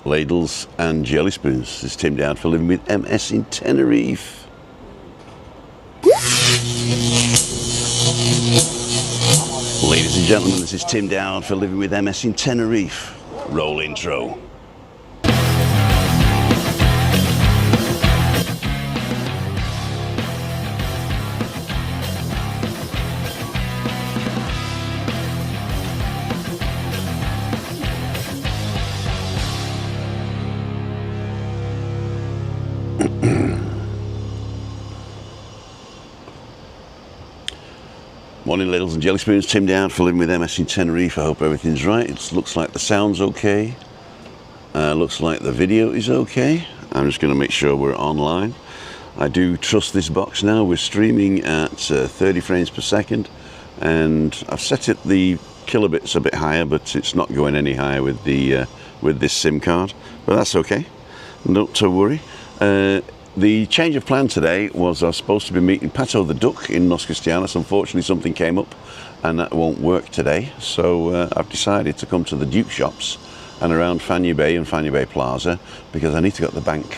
Ladles and jelly spoons. This is Tim Dowd for Living with MS in Tenerife. Ladies and gentlemen, this is Tim Dowd for Living with MS in Tenerife. Roll intro. Morning, ladles and jelly spoons. Tim Dowd for Living with MS in Tenerife. I hope everything's right. It looks like the sound's okay. Looks like the video is okay. I'm just going to make sure we're online. I do trust this box now. We're streaming at 30 frames per second, and I've set it the kilobits a bit higher, but it's not going any higher with the with this SIM card. But that's okay. Not to worry. The change of plan today was I was supposed to be meeting Pato the Duck in Nos Cristianos. Unfortunately, something came up and that won't work today. So I've decided to come to the Duke shops and around Fanny Bay and Fanny Bay Plaza because I need to go to the bank.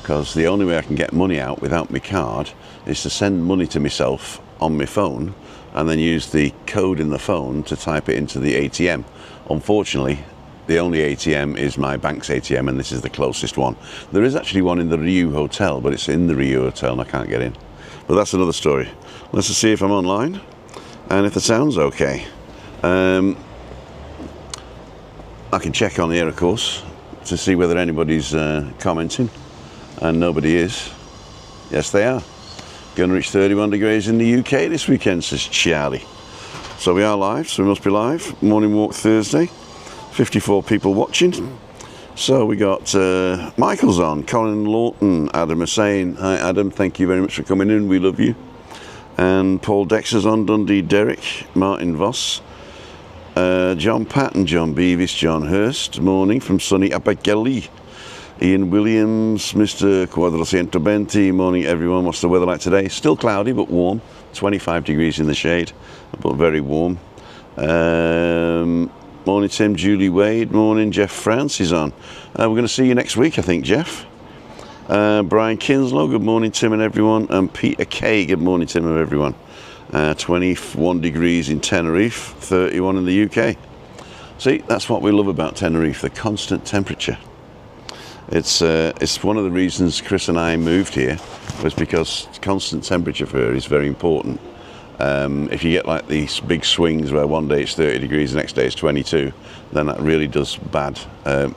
Because the only way I can get money out without my card is to send money to myself on my phone and then use the code in the phone to type it into the ATM. Unfortunately, the only ATM is my bank's ATM, and this is the closest one. There is actually one in the Rio Hotel, but it's in the Rio Hotel and I can't get in. But that's another story. Let's just see if I'm online and if the sound's okay. I can check on the air, of course, to see whether anybody's commenting, and nobody is. Yes, they are. Going to reach 31 degrees in the UK this weekend, says Charlie. So we are live, so we must be live. Morning walk Thursday. 54 people watching. So we got Michael's on, Colin Lawton, Adam Hussain. Hi Adam, thank you very much for coming in, we love you. And Paul Dexter's on, Dundee Derek, Martin Voss, John Patton, John Beavis, John Hurst, morning from sunny Abergele. Ian Williams, Mr. QuadracientoBenti, morning everyone. What's the weather like today? Still cloudy but warm, 25 degrees in the shade, but very warm. Morning Tim, Julie Wade, morning Jeff France is on. We're going to see you next week, I think, Jeff. Brian Kinslow, good morning Tim and everyone. And Peter Kay, good morning Tim and everyone. 21 degrees in Tenerife, 31 in the UK. See, that's what we love about Tenerife, the constant temperature. It's one of the reasons Chris and I moved here, was because constant temperature for her is very important. If you get like these big swings where one day it's 30 degrees, the next day it's 22, then that really does bad,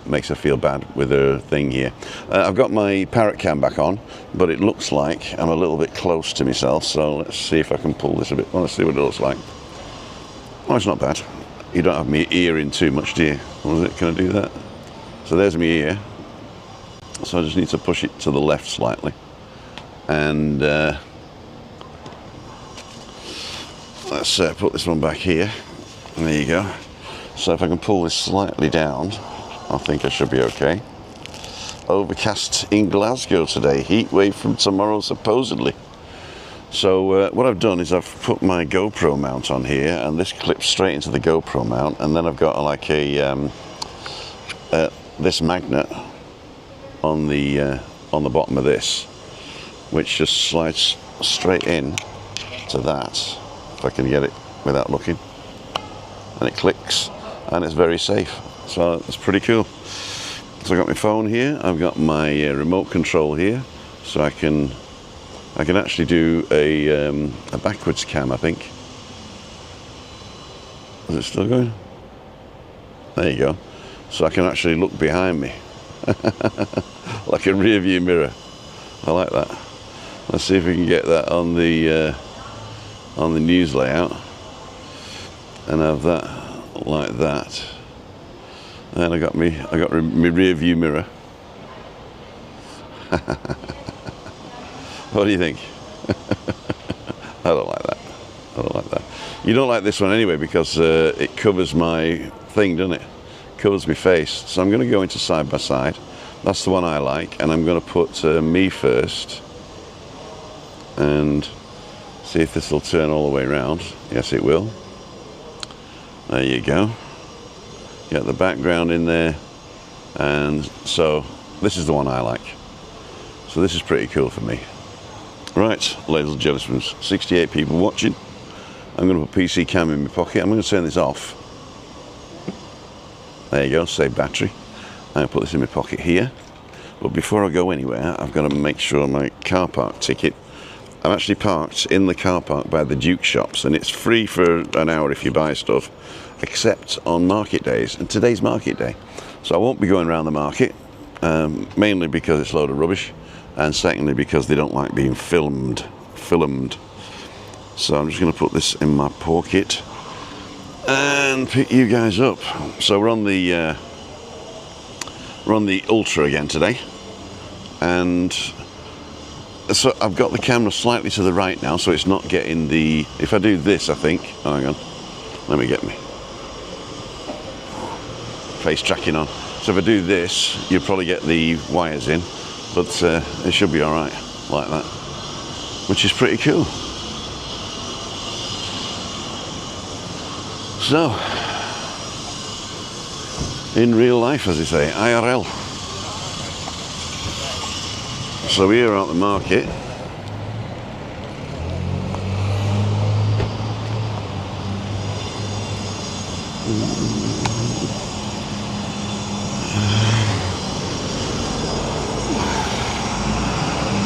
makes her feel bad with her thing here. I've got my parrot cam back on, but it looks like I'm a little bit close to myself, so let's see if I can pull this a bit. Let's see what it looks like. Oh, it's not bad. You don't have my ear in too much, do you? Was it? Can I do that? So there's my ear. So I just need to push it to the left slightly. And let's put this one back here, and there you go. So if I can pull this slightly down, I think I should be okay. Overcast in Glasgow today, heat wave from tomorrow supposedly. So what I've done is I've put my GoPro mount on here, and this clips straight into the GoPro mount, and then I've got like a this magnet on the bottom of this, which just slides straight in to that. If I can get it without looking, and it clicks, and it's very safe, so it's pretty cool. So I've got my phone here, I've got my remote control here, so I can actually do a backwards cam, I think. Is it still going? There you go. So I can actually look behind me like a rear view mirror. I like that. Let's see if we can get that on the news layout and have that like that. And I got my rear view mirror. What do you think? I don't like that. I don't like that. You don't like this one anyway because it covers my thing, doesn't it? Covers my face. So I'm going to go into side by side. That's the one I like, and I'm going to put me first and see if this will turn all the way around. Yes, it will. There you go. Get the background in there, and so this is the one I like. So this is pretty cool for me. Right, ladies and gentlemen, 68 people watching. I'm going to put PC cam in my pocket. I'm going to turn this off. There you go, save battery. I'm going to put this in my pocket here. But before I go anywhere, I've got to make sure my car park ticket. I'm actually parked in the car park by the Duke shops, and it's free for an hour if you buy stuff, except on market days. And today's market day. So I won't be going around the market, mainly because it's a load of rubbish, and secondly because they don't like being filmed. So I'm just going to put this in my pocket and pick you guys up. So we're on the Ultra again today, and so I've got the camera slightly to the right now, so it's not getting the. If I do this, I think. Oh, hang on, let me get me face tracking on. So if I do this, you'll probably get the wires in, but it should be all right like that, which is pretty cool. So, in real life, as they say, IRL. So we are at the market.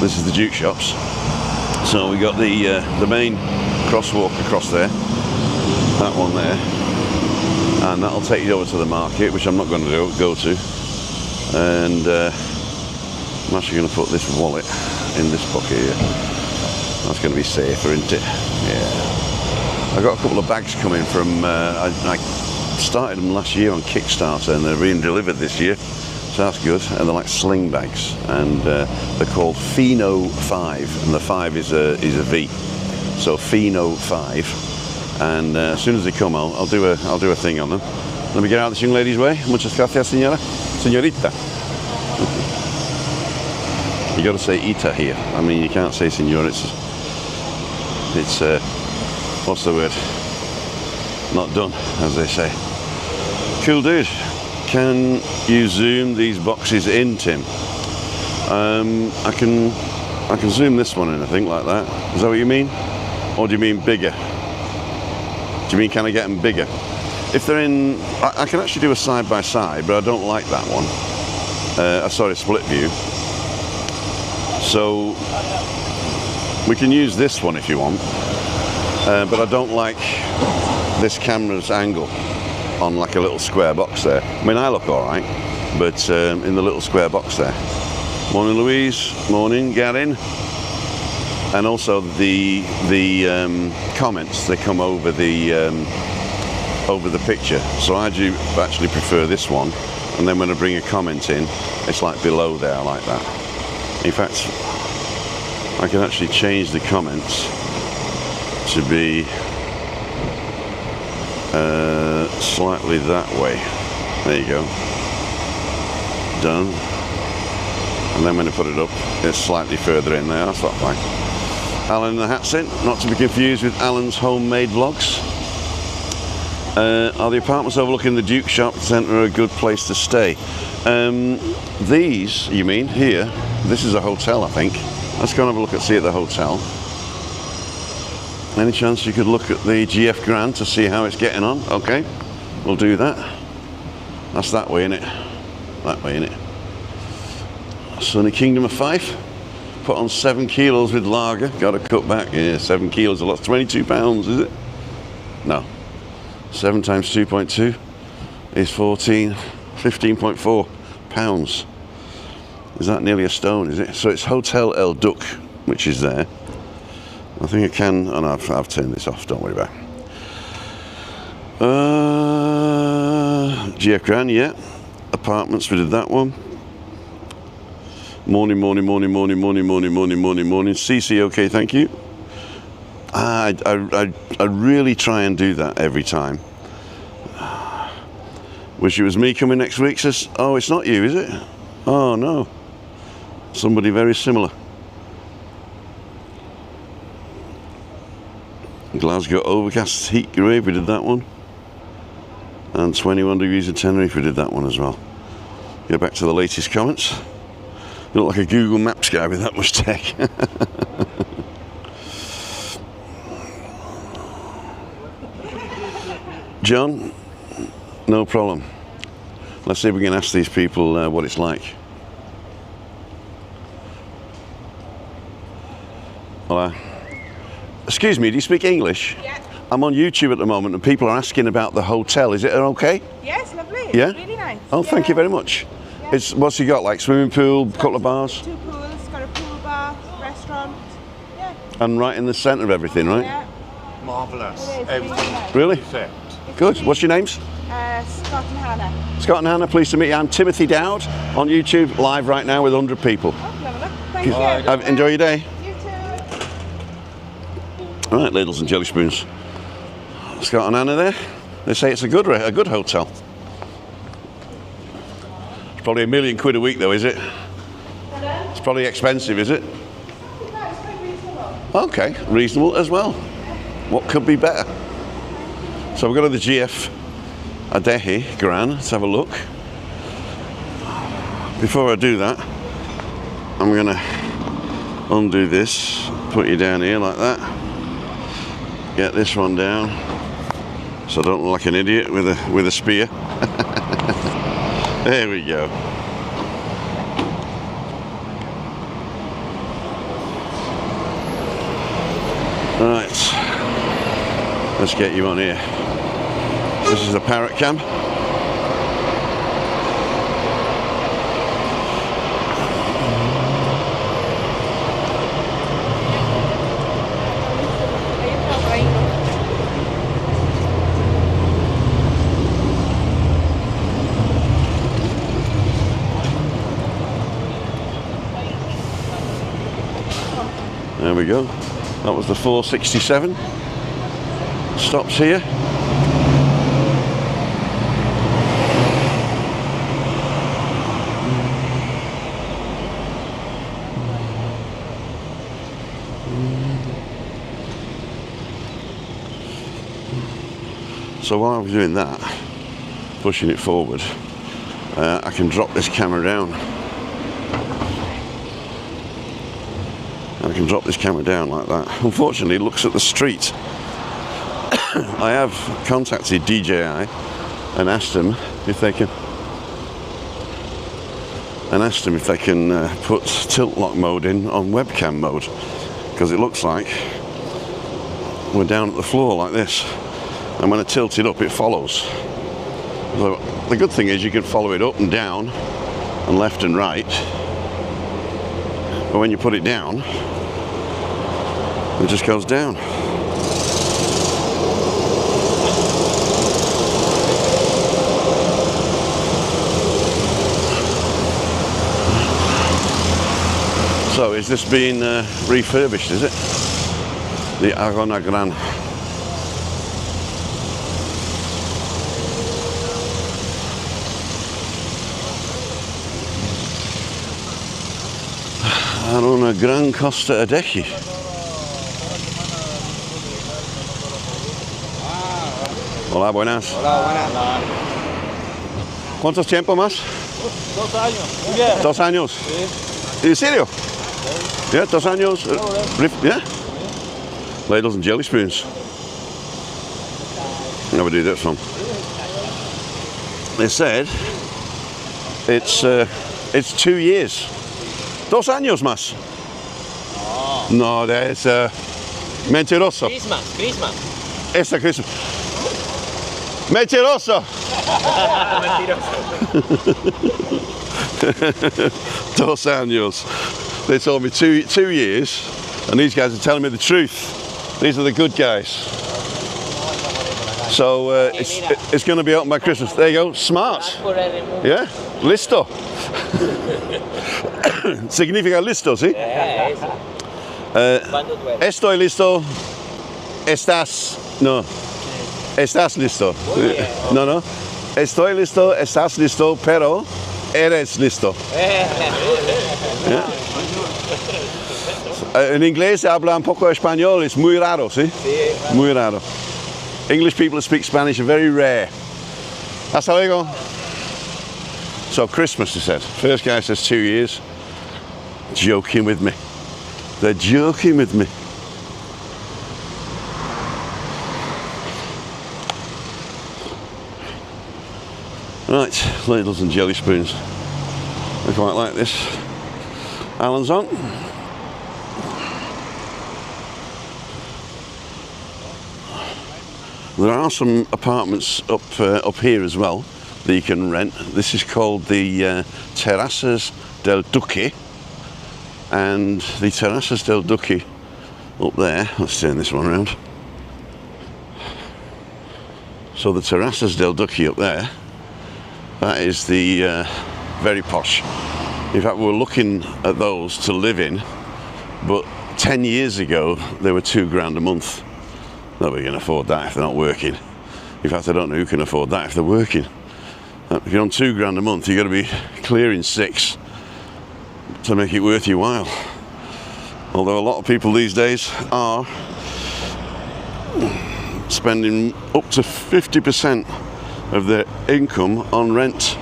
This is the Duke shops. So we got the main crosswalk across there. That one there, and that'll take you over to the market, which I'm not going to go to, and I'm actually going to put this wallet in this pocket here. That's going to be safer, isn't it? Yeah. I got a couple of bags coming from, I started them last year on Kickstarter, and they're being delivered this year, so that's good. And they're like sling bags, and they're called Pheno 5, and the 5 is a V, so Pheno 5. And as soon as they come, I'll do a thing on them. Let me get out of this young lady's way. Muchas gracias, señorita. You got to say ita here. I mean, you can't say señor. It's what's the word? Not done, as they say. Cool, dude. Can you zoom these boxes in, Tim? I can zoom this one in, I think, like that. Is that what you mean? Or do you mean bigger? Do you mean can I get them bigger? If they're in, I can actually do a side by side, but I don't like that one. Sorry, split view. So we can use this one if you want, but I don't like this camera's angle on like a little square box there. I mean, I look all right, but in the little square box there. Morning, Louise. Morning, Garin. And also the comments, they come over the picture. So I do actually prefer this one, and then when I bring a comment in, it's like below there, like that. In fact, I can actually change the comments to be slightly that way. There you go. Done. And then when I put it up, it's slightly further in there. That's not fine. Alan in the hat sent, not to be confused with Alan's homemade vlogs. Are the apartments overlooking the Duke Shop Centre a good place to stay? These, you mean, here? This is a hotel, I think. Let's go and have a look at, see at the hotel. Any chance you could look at the GF Grand to see how it's getting on? Okay, we'll do that. That's that way, innit? That way, innit? Sunny Kingdom of Fife. Put on 7 kilos with lager. Got to cut back. Yeah, 7 kilos a lot. 22 pounds, is it? No. 7 times 2.2 is 15.4 pounds. Is that nearly a stone, is it? So it's Hotel El Duc, which is there. I think I can, and I've turned this off, don't worry about it. GF Grand, yeah. Apartments, we did that one. Morning. CC, okay, thank you. I really try and do that every time. Wish it was me coming next week, says, oh, it's not you, is it? Oh, no. Somebody very similar. Glasgow overcast heat wave, we did that one. And 21 degrees in Tenerife, we did that one as well. Go back to the latest comments. You look like a Google Maps guy with that much tech. John, no problem. Let's see if we can ask these people what it's like. Hola. Excuse me, do you speak English? Yeah. I'm on YouTube at the moment and people are asking about the hotel. Is it okay? Yes, lovely. Yeah? It's really nice. Oh, thank you very much. Yeah. What's you got, like swimming pool, couple of bars? 2 pools, got a pool bar, restaurant. Yeah. And right in the centre of everything, right? Yeah. Marvellous. It is really nice. Really? Perfect. Good. What's your names? Scott and Hannah. Scott and Hannah, pleased to meet you. I'm Timothy Dowd on YouTube, live right now with 100 people. Oh, have a look. Thank you. Enjoy your day. You too. All right, ladles and jelly spoons. Scott and Hannah there. They say it's a good hotel. It's probably £1 million a week though, is it? It's probably expensive, is it? No, it's quite reasonable. Okay, reasonable as well. What could be better? So we've got to the GF Adeje Gran. Let's have a look. Before I do that, I'm going to undo this, put you down here like that. Get this one down, so I don't look like an idiot with a spear. There we go. Right, let's get you on here. This is the parrot cam. There we go. That was the 467. Stops here. So while I was doing that, pushing it forward, I can drop this camera down. I can drop this camera down like that. Unfortunately, it looks at the street. I have contacted DJI and asked them if they can put tilt lock mode in on webcam mode, because it looks like we're down at the floor like this, and when I tilt it up it follows. So the good thing is you can follow it up and down and left and right, but when you put it down it just goes down. So is this being refurbished, is it? The Arona Gran. Arona Gran Costa Adeje. Hola, buenas. Hola, buenas. ¿Cuántos tiempo más? 2 años. Muy bien. 2 años. Sí. ¿En serio? Yeah, 2 años. Yeah. Ladles and jelly spoons. Where do we do that from? They said it's 2 years. 2 años más. No, that's mentiroso. Christmas. Esta Christmas. Mentiroso. Dos años. They told me 2 years, and these guys are telling me the truth. These are the good guys. So it's going to be open by Christmas. There you go. Smart. Yeah. Listo. Significa listo, ¿sí? Estoy listo. Estás. No. Estás listo. No. Estoy listo, estás listo, pero eres listo. Yeah. En inglés habla un poco español, es muy raro, ¿sí? Muy raro. English people who speak Spanish are very rare. Hasta luego. So Christmas, he said. First guy says 2 years. Joking with me. They're joking with me. Right, ladles and jelly spoons. I quite like this. Alan's on. There are some apartments up here as well that you can rent. This is called the Terraces del Duque, and the Terraces del Duque up there. Let's turn this one around. So the Terraces del Duque up there, that is the very posh. In fact, we were looking at those to live in, but 10 years ago they were £2 a month. Nobody can afford that if they're not working. In fact, I don't know who can afford that if they're working. If you're on £2 a month, you've got to be clearing 6 to make it worth your while. Although a lot of people these days are spending up to 50% of their income on rent,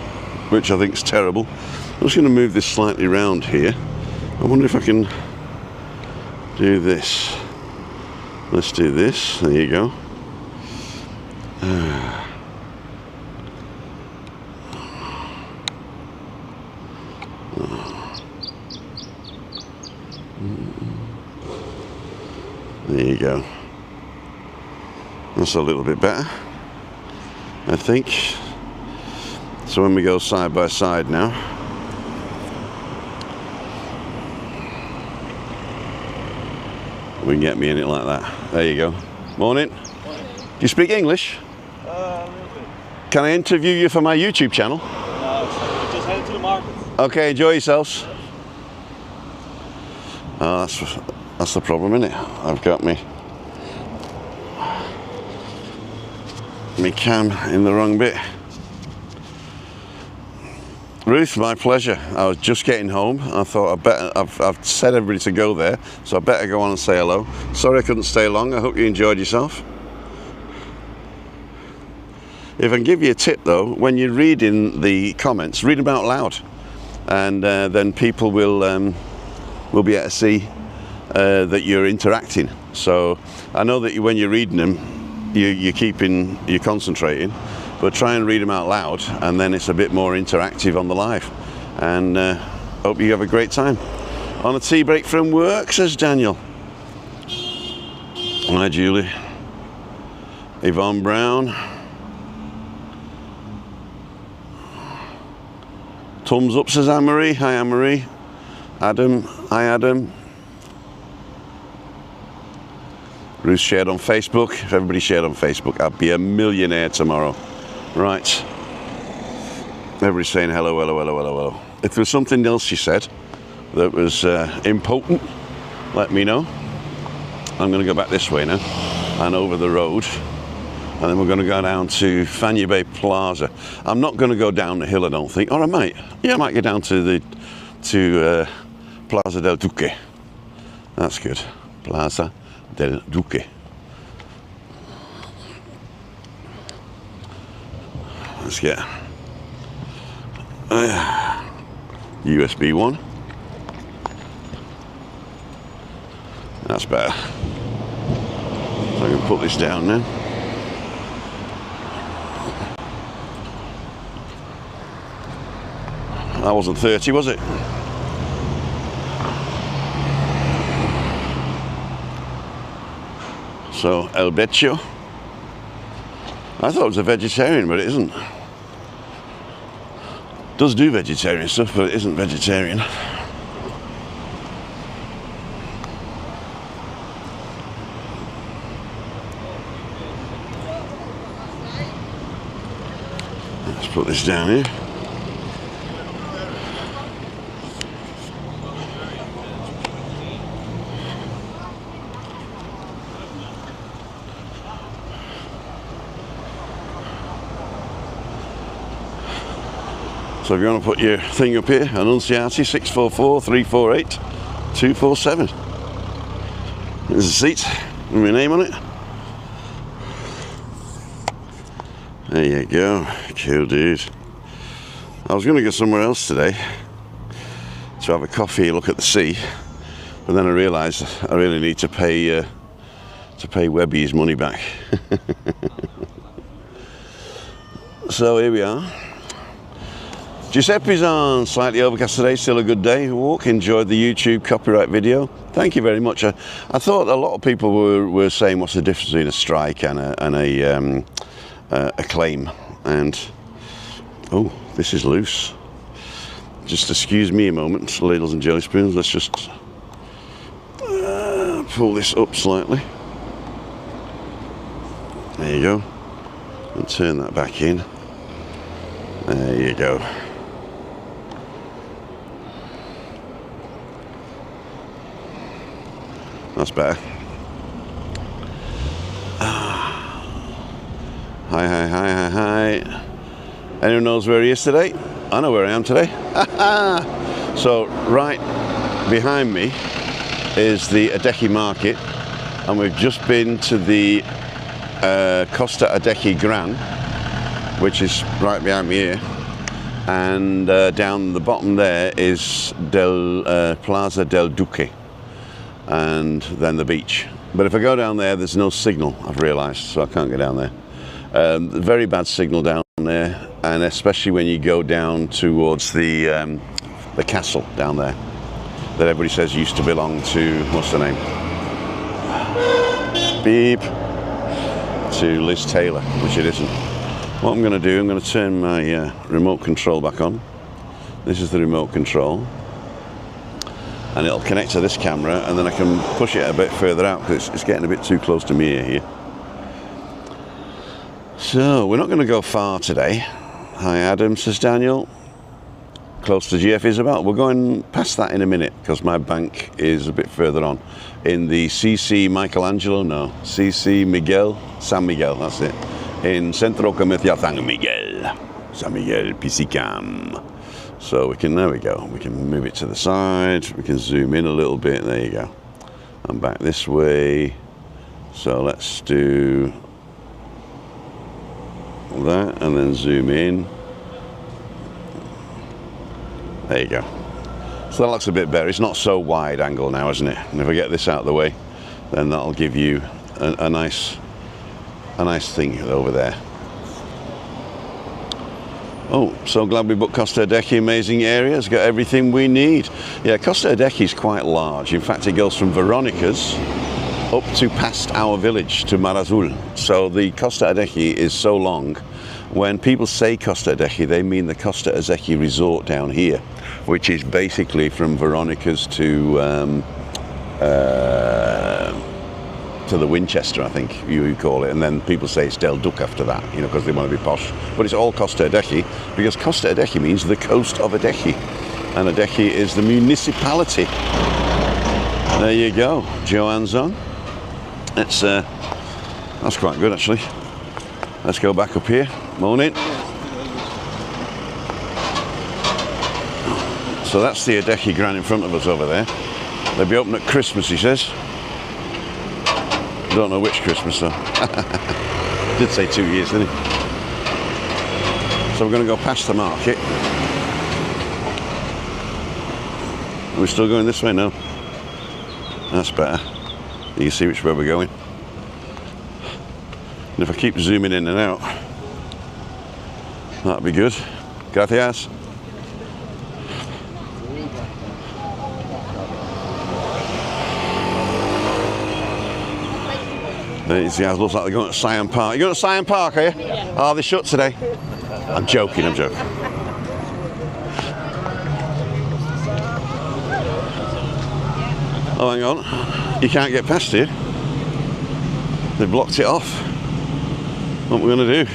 which I think is terrible. I'm just going to move this slightly round here. I wonder if I can do this. Let's do this. There you go. There you go. That's a little bit better, I think. So when we go side by side now, we can get me in it like that. There you go. Morning. Do you speak English? A little bit. Can I interview you for my YouTube channel? Just headed to the market. Okay, enjoy yourselves. Oh, that's the problem, isn't it? I've got me cam in the wrong bit. Ruth, my pleasure. I was just getting home. I thought I've said everybody to go there, so I better go on and say hello. Sorry I couldn't stay long. I hope you enjoyed yourself. If I can give you a tip though, when you're reading the comments, read them out loud, and then people will be able to see that you're interacting. So I know that when you're reading them, you're concentrating. But try and read them out loud, and then it's a bit more interactive on the live. And hope you have a great time. On a tea break from work, says Daniel. Hi, Julie. Yvonne Brown. Thumbs up, says Anne-Marie. Hi, Anne-Marie. Adam. Hi, Adam. Ruth shared on Facebook. If everybody shared on Facebook, I'd be a millionaire tomorrow. Right. Everybody's saying hello, hello, hello, hello, hello. If there's something else you said that was important, let me know. I'm going to go back this way now and over the road, and then we're going to go down to Fania Bay Plaza. I'm not going to go down the hill, I don't think. Or I might. Yeah, I might get down to Plaza del Duque. That's good. Plaza del Duque. Let's get USB 1. That's better. So I can put this down now. That wasn't 30, was it? So El Beccio. I thought it was a vegetarian, but it isn't. Does do vegetarian stuff, but it isn't vegetarian. Let's put this down here. So if you want to put your thing up here, Annunciati 644-348-247. There's a seat with my name on it. There you go. Cool, dude. I was going to go somewhere else today to have a coffee, look at the sea, but then I realised I really need to pay Webby his money back. So here we are. Giuseppe's on. Slightly overcast today, still a good day. Walk. Enjoyed the YouTube copyright video. Thank you very much. I thought a lot of people were saying what's the difference between a strike and a claim. And oh, this is loose. Just excuse me a moment, ladles and jelly spoons. Let's just pull this up slightly. There you go. And turn that back in. There you go. That's better. Hi. Anyone knows where he is today? I know where I am today. So right behind me is the Adeje market, and we've just been to the Costa Adeje Gran, which is right behind me here, and down the bottom there is Plaza del Duque, and then the beach. But if I go down there, there's no signal, I've realised, so I can't go down there. Very bad signal down there, and especially when you go down towards the castle down there that everybody says used to belong to, what's the name? Beep. To Liz Taylor, which it isn't. What I'm going to do, I'm going to turn my remote control back on. This is the remote control, and it'll connect to this camera, and then I can push it a bit further out because it's getting a bit too close to me here. So we're not going to go far today. Hi Adam, says Daniel. Close to GF Isabel. We're going past that in a minute because my bank is a bit further on. In the CC Michelangelo, no. CC Miguel, San Miguel, that's it. In Centro Comercial San Miguel Piscicam. So we can, there we go. We can move it to the side. We can zoom in a little bit. There you go. I'm back this way. So let's do that and then zoom in. There you go. So that looks a bit better. It's not so wide angle now, isn't it? And if I get this out of the way, then that'll give you a nice thing over there. Oh, so glad we booked Costa Adeje. Amazing area. It's got everything we need. Yeah, Costa Adeje is quite large. In fact, it goes from Veronica's up to past our village to Mar Azul. So the Costa Adeje is so long. When people say Costa Adeje, they mean the Costa Adeje resort down here, which is basically from Veronica's to the Winchester, I think you call it, and then people say it's Del Duque after that, you know, because they want to be posh. But it's all Costa Adeje, because Costa Adeje means the coast of Adeje, and Adeje is the municipality. There you go, Joanne's on. That's quite good actually. Let's go back up here. Morning. So that's the Adeje Gran in front of us over there. They'll be open at Christmas, he says. Don't know which Christmas though. Did say 2 years, didn't he? So we're going to go past the market. Are we still going this way? No. That's better. You can see which way we're going. And if I keep zooming in and out, that'd be good. Gracias. These guys look like they're going to Scion Park. You going to Scion Park, are you? Yeah. Oh, they're shut today. I'm joking. Oh, hang on. You can't get past here. They blocked it off. What are we going to do?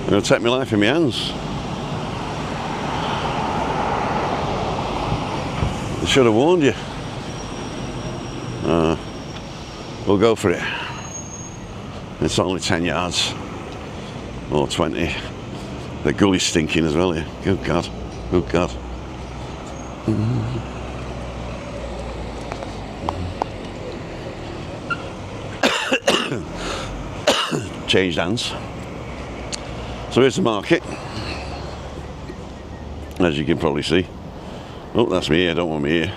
I'm going to take my life in my hands. They should have warned you. We'll go for it. It's only 10 yards. Or 20. The gully's stinking as well here. Good God. Good God. Changed hands. So here's the market, as you can probably see. Oh, that's me here, don't want me here.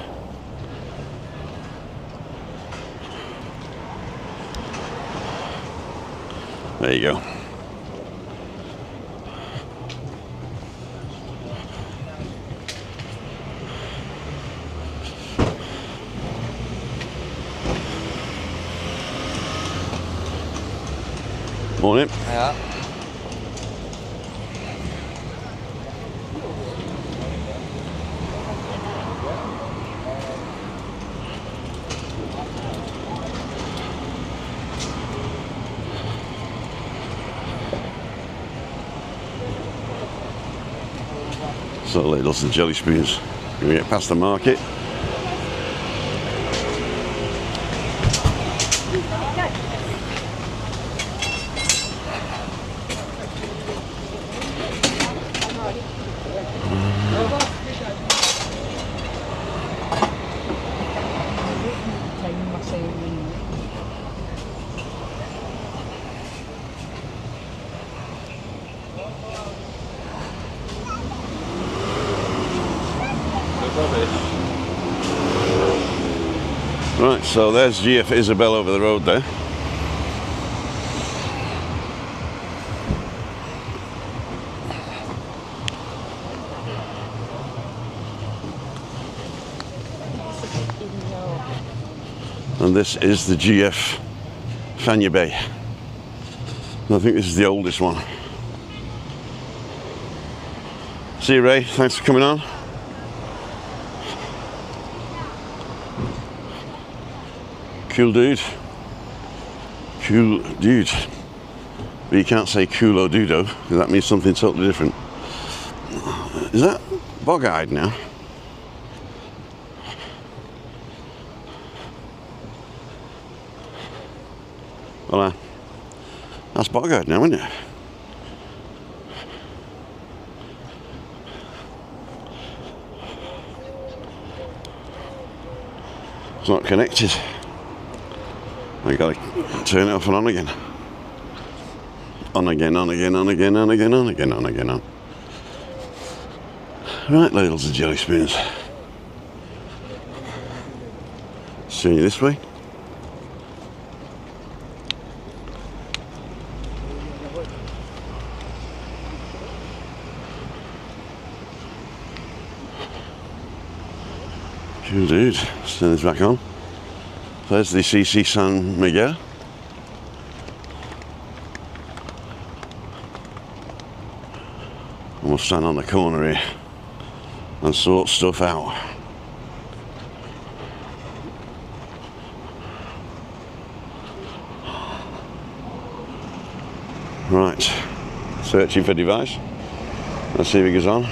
There you go. Morning. Ja. So ladles and jelly spoons. We're gonna get past the market. Right, so there's GF Isabel over the road there. And this is the GF Fanya Bay. I think this is the oldest one. See you, Ray. Thanks for coming on. Cool dude. Cool dude. But you can't say coolo dudo, because that means something totally different. Is that bog-eyed now? Well, that's bog-eyed now, isn't it? It's not connected. I gotta turn it off and on again. On again, on again, on again, on again, on again, on again, on. Right, ladles and jelly spoons. See you this way. Cool dude. Let's turn this back on. There's the CC San Miguel. And we'll stand on the corner here and sort stuff out. Right, searching for device. Let's see if it goes on.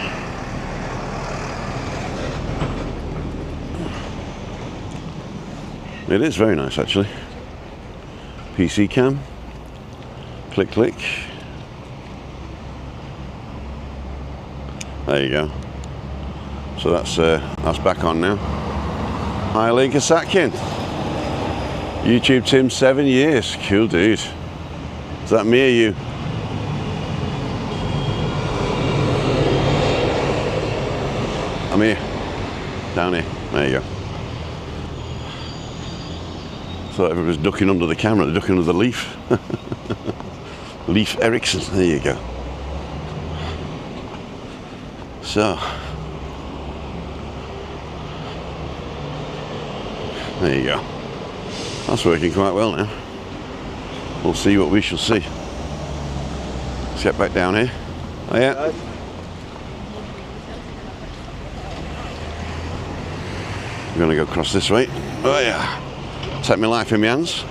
It is very nice actually. PC cam. Click, click. There you go. So that's back on now. Hi, Linka Satkin. YouTube Tim, 7 years. Cool dude. Is that me or you? I'm here. Down here. There you go. Thought everybody's ducking under the camera, they're ducking under the leaf. Leaf Ericsson, there you go. So, there you go. That's working quite well now. We'll see what we shall see. Let's get back down here. Oh yeah. I'm gonna go across this way. Oh yeah. Take my life in my hands.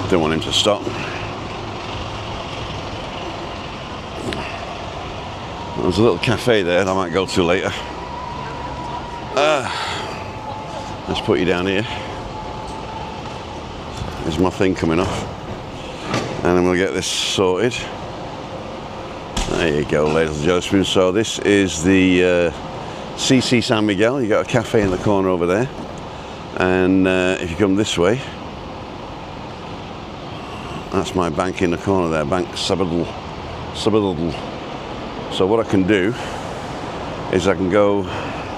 Don't want him to stop. There's a little cafe there that I might go to later. Let's put you down here. There's my thing coming off. And then we'll get this sorted. There you go, ladies and gentlemen. So this is the CC San Miguel. You got a cafe in the corner over there, and if you come this way, that's my bank in the corner there, Bank Sabadell. So what I can do is I can go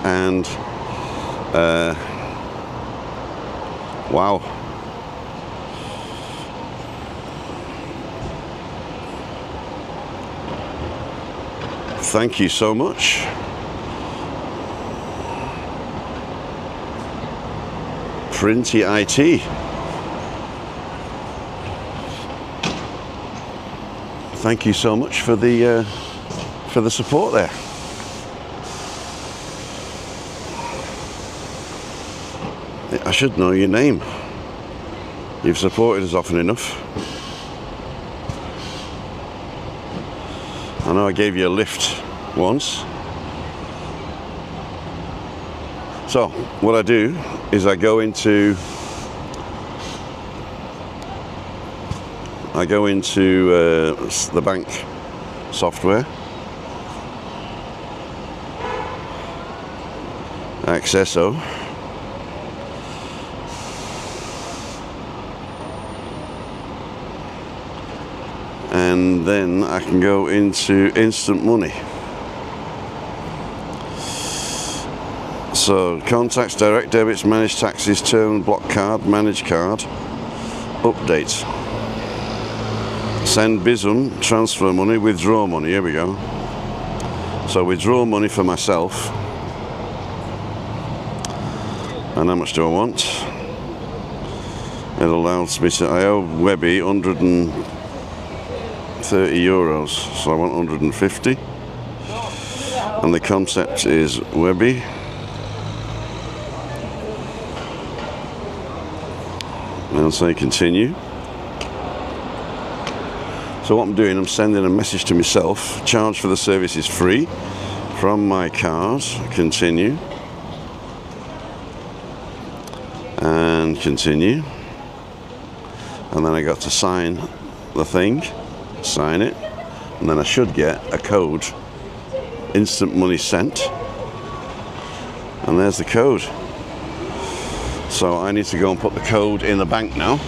and wow. Thank you so much. Printy IT. Thank you so much for the support there. I should know your name. You've supported us often enough. I know I gave you a lift once. So what I do is I go into the bank software, Accesso, and then I can go into instant money. So contacts, direct debits, manage taxes, term, block card, manage card, update, send BISM, transfer money, withdraw money. Here we go. So withdraw money for myself. And how much do I want? It allows me to, I owe Webby 130 euros, so I want 150. And the concept is Webby. And say continue. So what I'm doing, I'm sending a message to myself. Charge for the service is free. From my card, continue. And continue. And then I got to sign the thing. Sign it. And then I should get a code. Instant money sent. And there's the code. So I need to go and put the code in the bank now.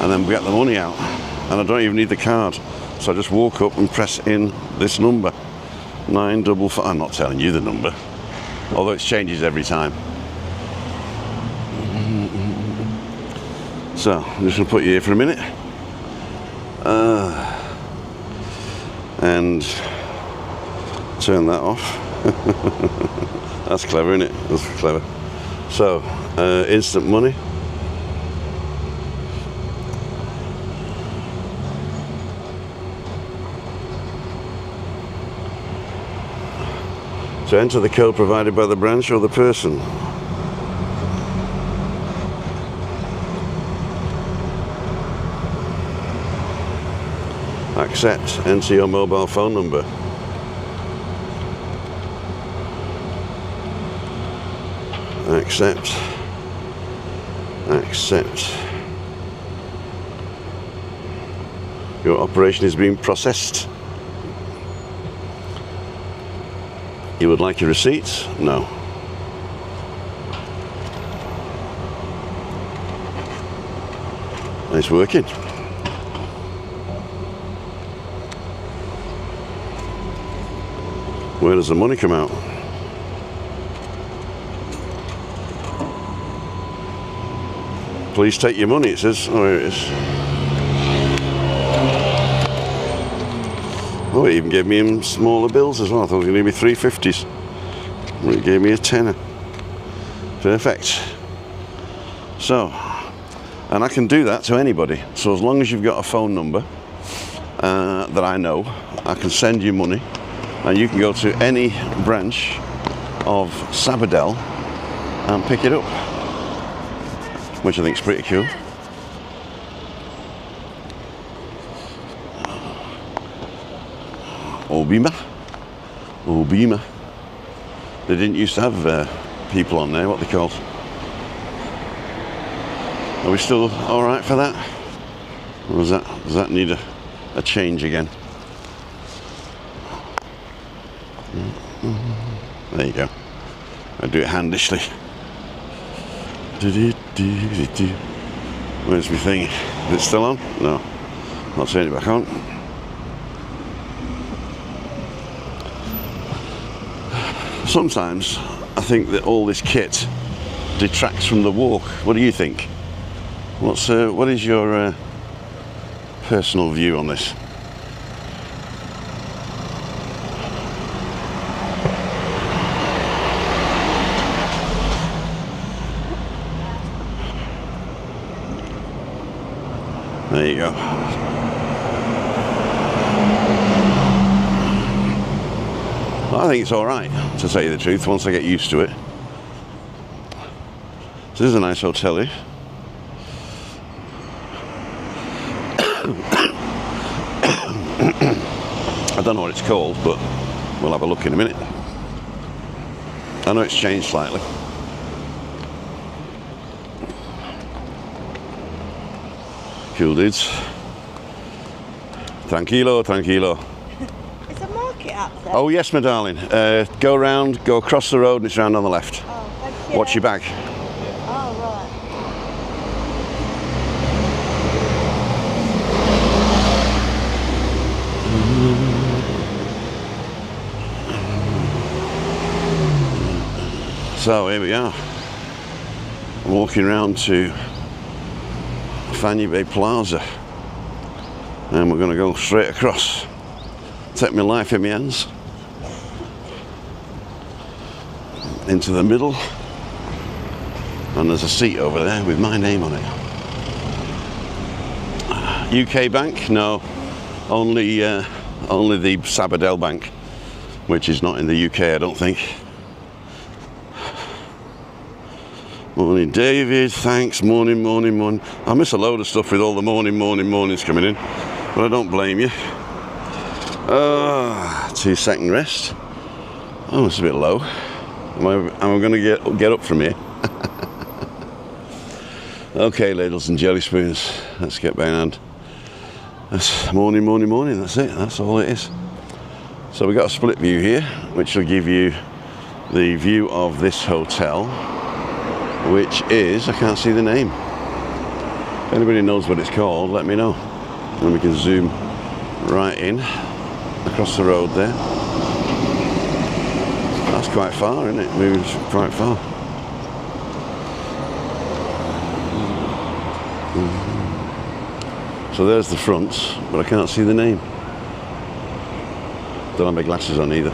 And then get the money out. And I don't even need the card. So I just walk up and press in this number. 955. I'm not telling you the number. Although it changes every time. So I'm just going to put you here for a minute. And turn that off. That's clever, isn't it? That's clever. So, instant money. So enter the code provided by the branch or the person. Accept. Enter your mobile phone number. Accept. Accept. Your operation is being processed. You would like a receipt? No. It's working. Where does the money come out? Please take your money, it says. Oh, here it is. Oh, it even gave me smaller bills as well. I thought it was going to be 350s. It gave me a tenner. Perfect. So, and I can do that to anybody. So as long as you've got a phone number that I know, I can send you money. And you can go to any branch of Sabadell and pick it up. Which I think is pretty cool. Obima. They didn't used to have people on there, what they called. Are we still alright for that? Or does that need a change again? There you go. I do it handishly. Where's my thing? Is it still on? No. Not turning it back on. Sometimes I think that all this kit detracts from the walk. What do you think? What is your personal view on this? There you go. Well, I think it's all right, to tell you the truth, once I get used to it. So this is a nice hotel here. I don't know what it's called, but we'll have a look in a minute. I know it's changed slightly. Cool dudes. Tranquilo, tranquilo. Is a market up there? Oh yes, my darling. Go round, go across the road, and it's round on the left. Oh, thank you. Watch your back. Oh, right. So here we are. I'm walking around to Fanny Bay Plaza, and we're going to go straight across. Take my life in my hands into the middle, and there's a seat over there with my name on it. UK Bank? No, only the Sabadell Bank, which is not in the UK, I don't think. Morning, David. Thanks. Morning, morning, morning. I miss a load of stuff with all the mornings coming in, but I don't blame you. 2-second rest. Oh, it's a bit low. Am I going to get up from here? Okay, ladles and jelly spoons. Let's get behind. That's morning. That's it. That's all it is. So we've got a split view here, which will give you the view of this hotel, which is, I can't see the name. If anybody knows what it's called, let me know. And we can zoom right in, across the road there. That's quite far, isn't it? Moves quite far. So there's the front, but I can't see the name. Don't have my glasses on either.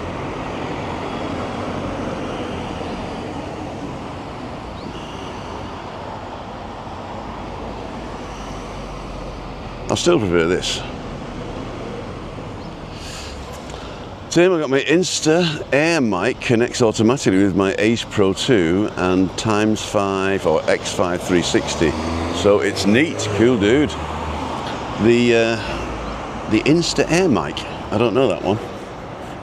I still prefer this. Tim, I've got my Insta Air mic, connects automatically with my Ace Pro 2 and X5 or X5 360. So it's neat, cool dude. The Insta Air mic, I don't know that one.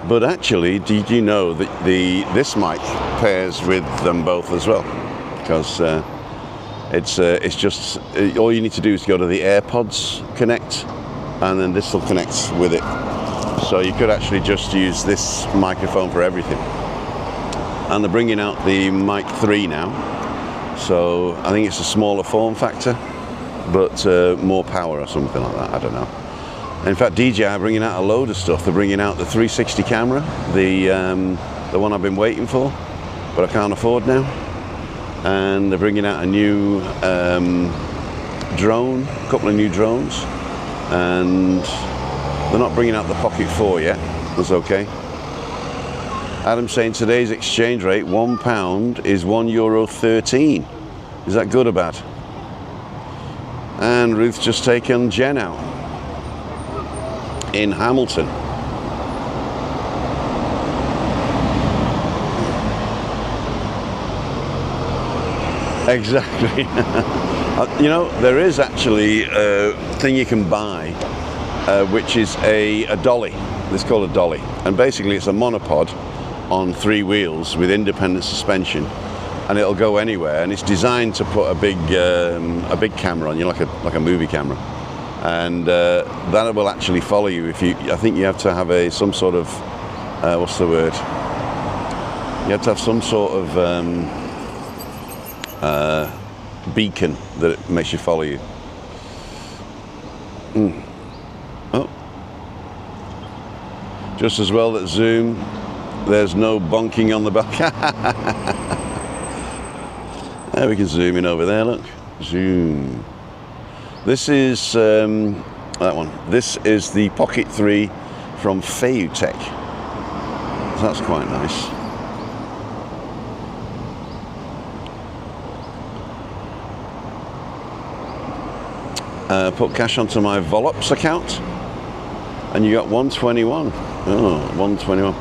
But actually, did you know that this mic pairs with them both as well? Because it's just, all you need to do is go to the AirPods Connect, and then this will connect with it. So you could actually just use this microphone for everything. And they're bringing out the Mic 3 now. So I think it's a smaller form factor, but more power or something like that, I don't know. In fact, DJI are bringing out a load of stuff. They're bringing out the 360 camera, the one I've been waiting for, but I can't afford now. And they're bringing out a new drone, a couple of new drones, and they're not bringing out the Pocket 4 yet. That's okay. Adam's saying today's exchange rate, £1 is €1.13. Is that good or bad? And Ruth's just taken Jen out in Hamilton. Exactly. You know, there is actually a thing you can buy, which is a dolly. It's called a dolly, and basically it's a monopod on 3 wheels with independent suspension, and it'll go anywhere. And it's designed to put a big camera on you, like a movie camera, and that will actually follow you. I think you have to have some sort of what's the word? You have to have some sort of beacon that it makes you follow you. Oh, just as well that Zoom, there's no bonking on the back. There, we can zoom in over there, look. Zoom. This is that one. This is the Pocket 3 from Feutech. So that's quite nice. Put cash onto my Volops account, and you got 121. Oh, 121.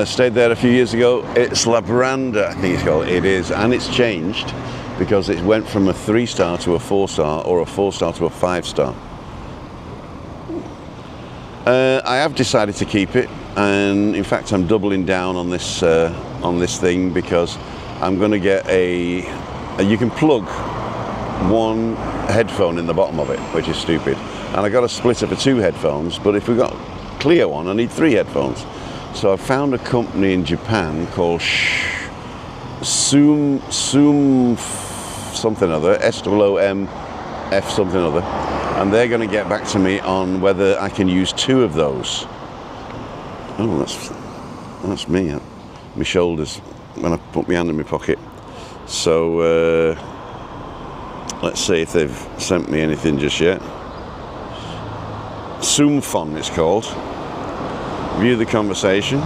Stayed there a few years ago. It's La Branda, I think it's called. It is, and it's changed because it went from a 3-star to a 4-star, or a 4-star to a 5-star. I have decided to keep it, and in fact, I'm doubling down on this thing because I'm going to get you can plug one headphone in the bottom of it, which is stupid, and I got a splitter for 2 headphones, but if we got clear one, I need 3 headphones. So I found a company in Japan called Soom something or other, SOOMF something or other, and they're going to get back to me on whether I can use 2 of those. Oh, that's me. My shoulders when I put my hand in my pocket. So let's see if they've sent me anything just yet. Soomfon it's called. View the conversation.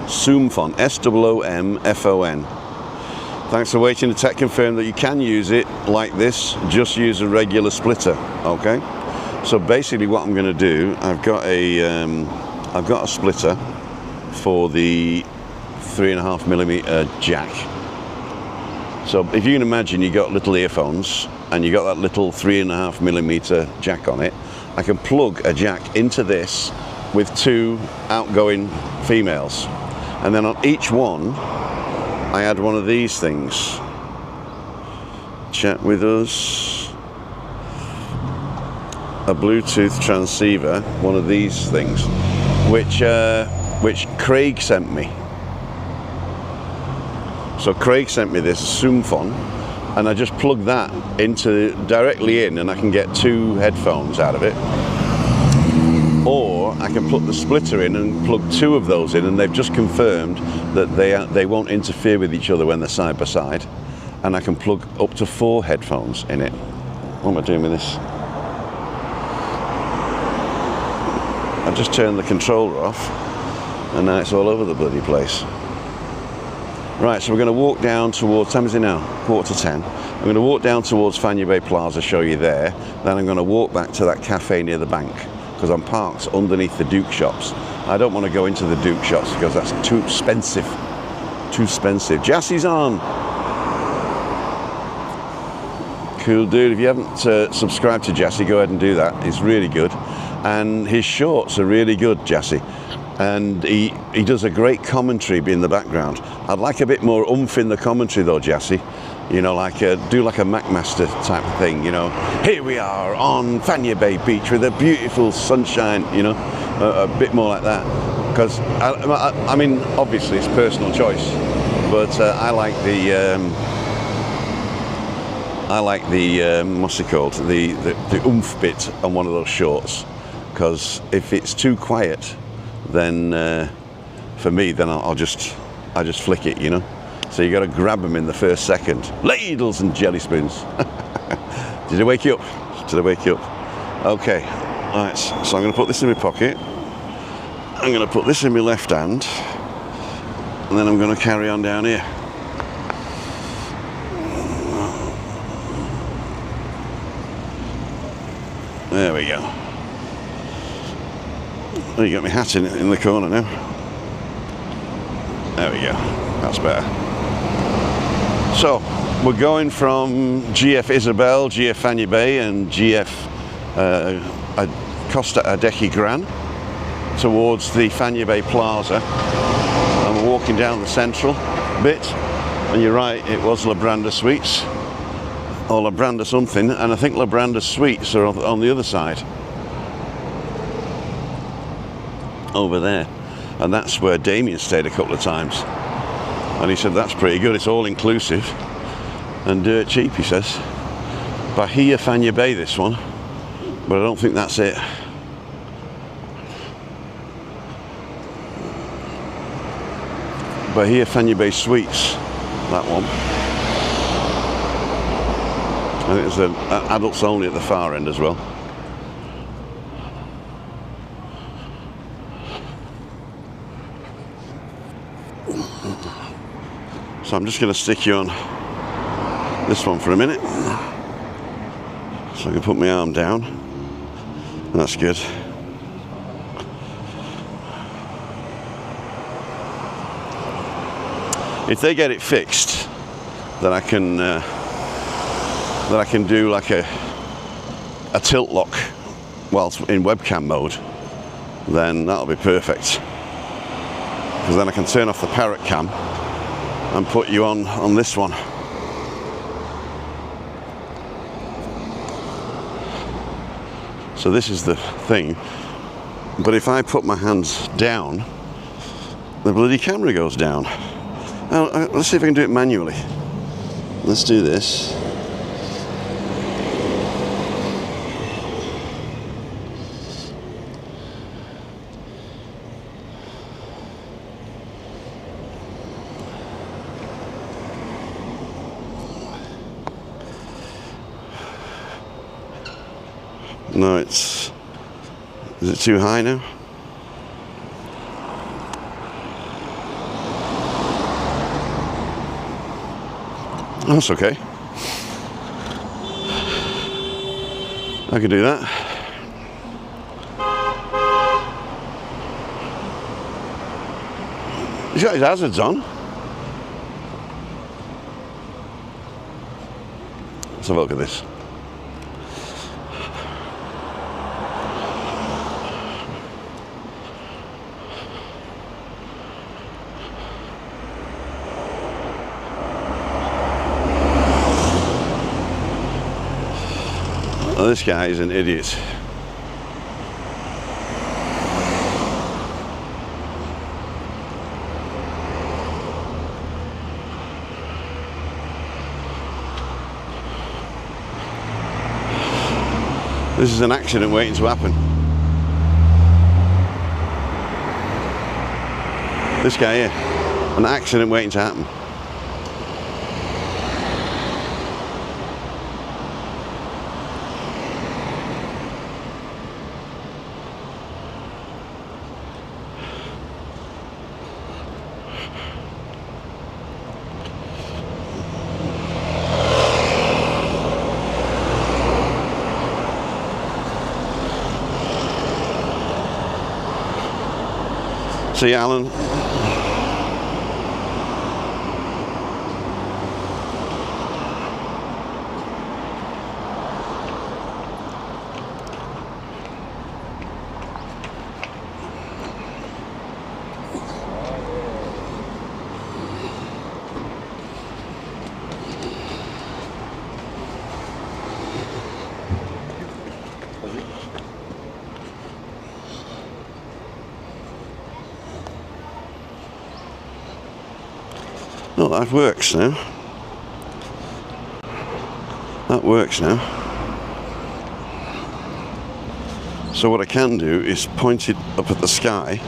Soomfon, SOOMFON. Thanks for waiting. The tech confirmed that you can use it like this. Just use a regular splitter. Okay. So basically, what I'm going to do, I've got a splitter for the 3.5mm jack. So if you can imagine, you got little earphones and you got that little 3.5mm jack on it. I can plug a jack into this with 2 outgoing females, and then on each one I add one of these things. Chat with us. A Bluetooth transceiver, one of these things, which Craig sent me. So Craig sent me this Soomfon, and I just plug that directly in, and I can get 2 headphones out of it. Or I can put the splitter in and plug 2 of those in, and they've just confirmed that they won't interfere with each other when they're side by side. And I can plug up to 4 headphones in it. What am I doing with this? I just turned the controller off, and now it's all over the bloody place. Right, so we're going to walk down towards, time is it now? 9:45. I'm going to walk down towards Fanya Bay Plaza, show you there. Then I'm going to walk back to that cafe near the bank, because I'm parked underneath the Duke shops. I don't want to go into the Duke shops because that's too expensive. Too expensive. Jassie's on. Cool dude. If you haven't subscribed to Jassy, go ahead and do that. It's really good. And his shorts are really good, Jassy. And he does a great commentary in the background. I'd like a bit more oomph in the commentary though, Jassy. You know, do like a McMaster type of thing, you know. Here we are on Fanya Bay Beach with a beautiful sunshine, you know, a bit more like that. Because, I mean, obviously it's personal choice, but I like the what's it called? The oomph bit on one of those shorts. Because if it's too quiet, then for me, then I just flick it, you know. So you got to grab them in the first second. Ladles and jelly spoons. Did I wake you up? Did I wake you up? Okay. Right. So I'm going to put this in my pocket. I'm going to put this in my left hand, and then I'm going to carry on down here. There we go. Oh, you got my hat in the corner now. There we go. That's better. So, we're going from GF Isabel, GF Fanya Bay, and GF Costa Adeje Gran towards the Fanya Bay Plaza. And we're walking down the central bit. And you're right, it was La Branda Suites. or Labranda something, and I think Labranda Sweets are on the other side. Over there. And that's where Damien stayed a couple of times. And he said that's pretty good, it's all inclusive and dirt cheap, he says. Bahia Fanya Bay, this one, but I don't think that's it. Bahia Fanya Bay Sweets, that one. I think there's adults only at the far end as well. So I'm just going to stick you on this one for a minute. So I can put my arm down. That's good. If they get it fixed, then I can do like a tilt lock whilst in webcam mode. Then that'll be perfect. Because then I can turn off the parrot cam and put you on this one. So this is the thing. But if I put my hands down, the bloody camera goes down. Now, let's see if I can do it manually. Let's do this. No, is it too high now? That's okay. I could do that. He's got his hazards on. Let's have a look at this. Oh, this guy is an idiot. This is an accident waiting to happen. This guy here, an accident waiting to happen. See, Alan. Oh, that works now. That works now. So what I can do is point it up at the sky.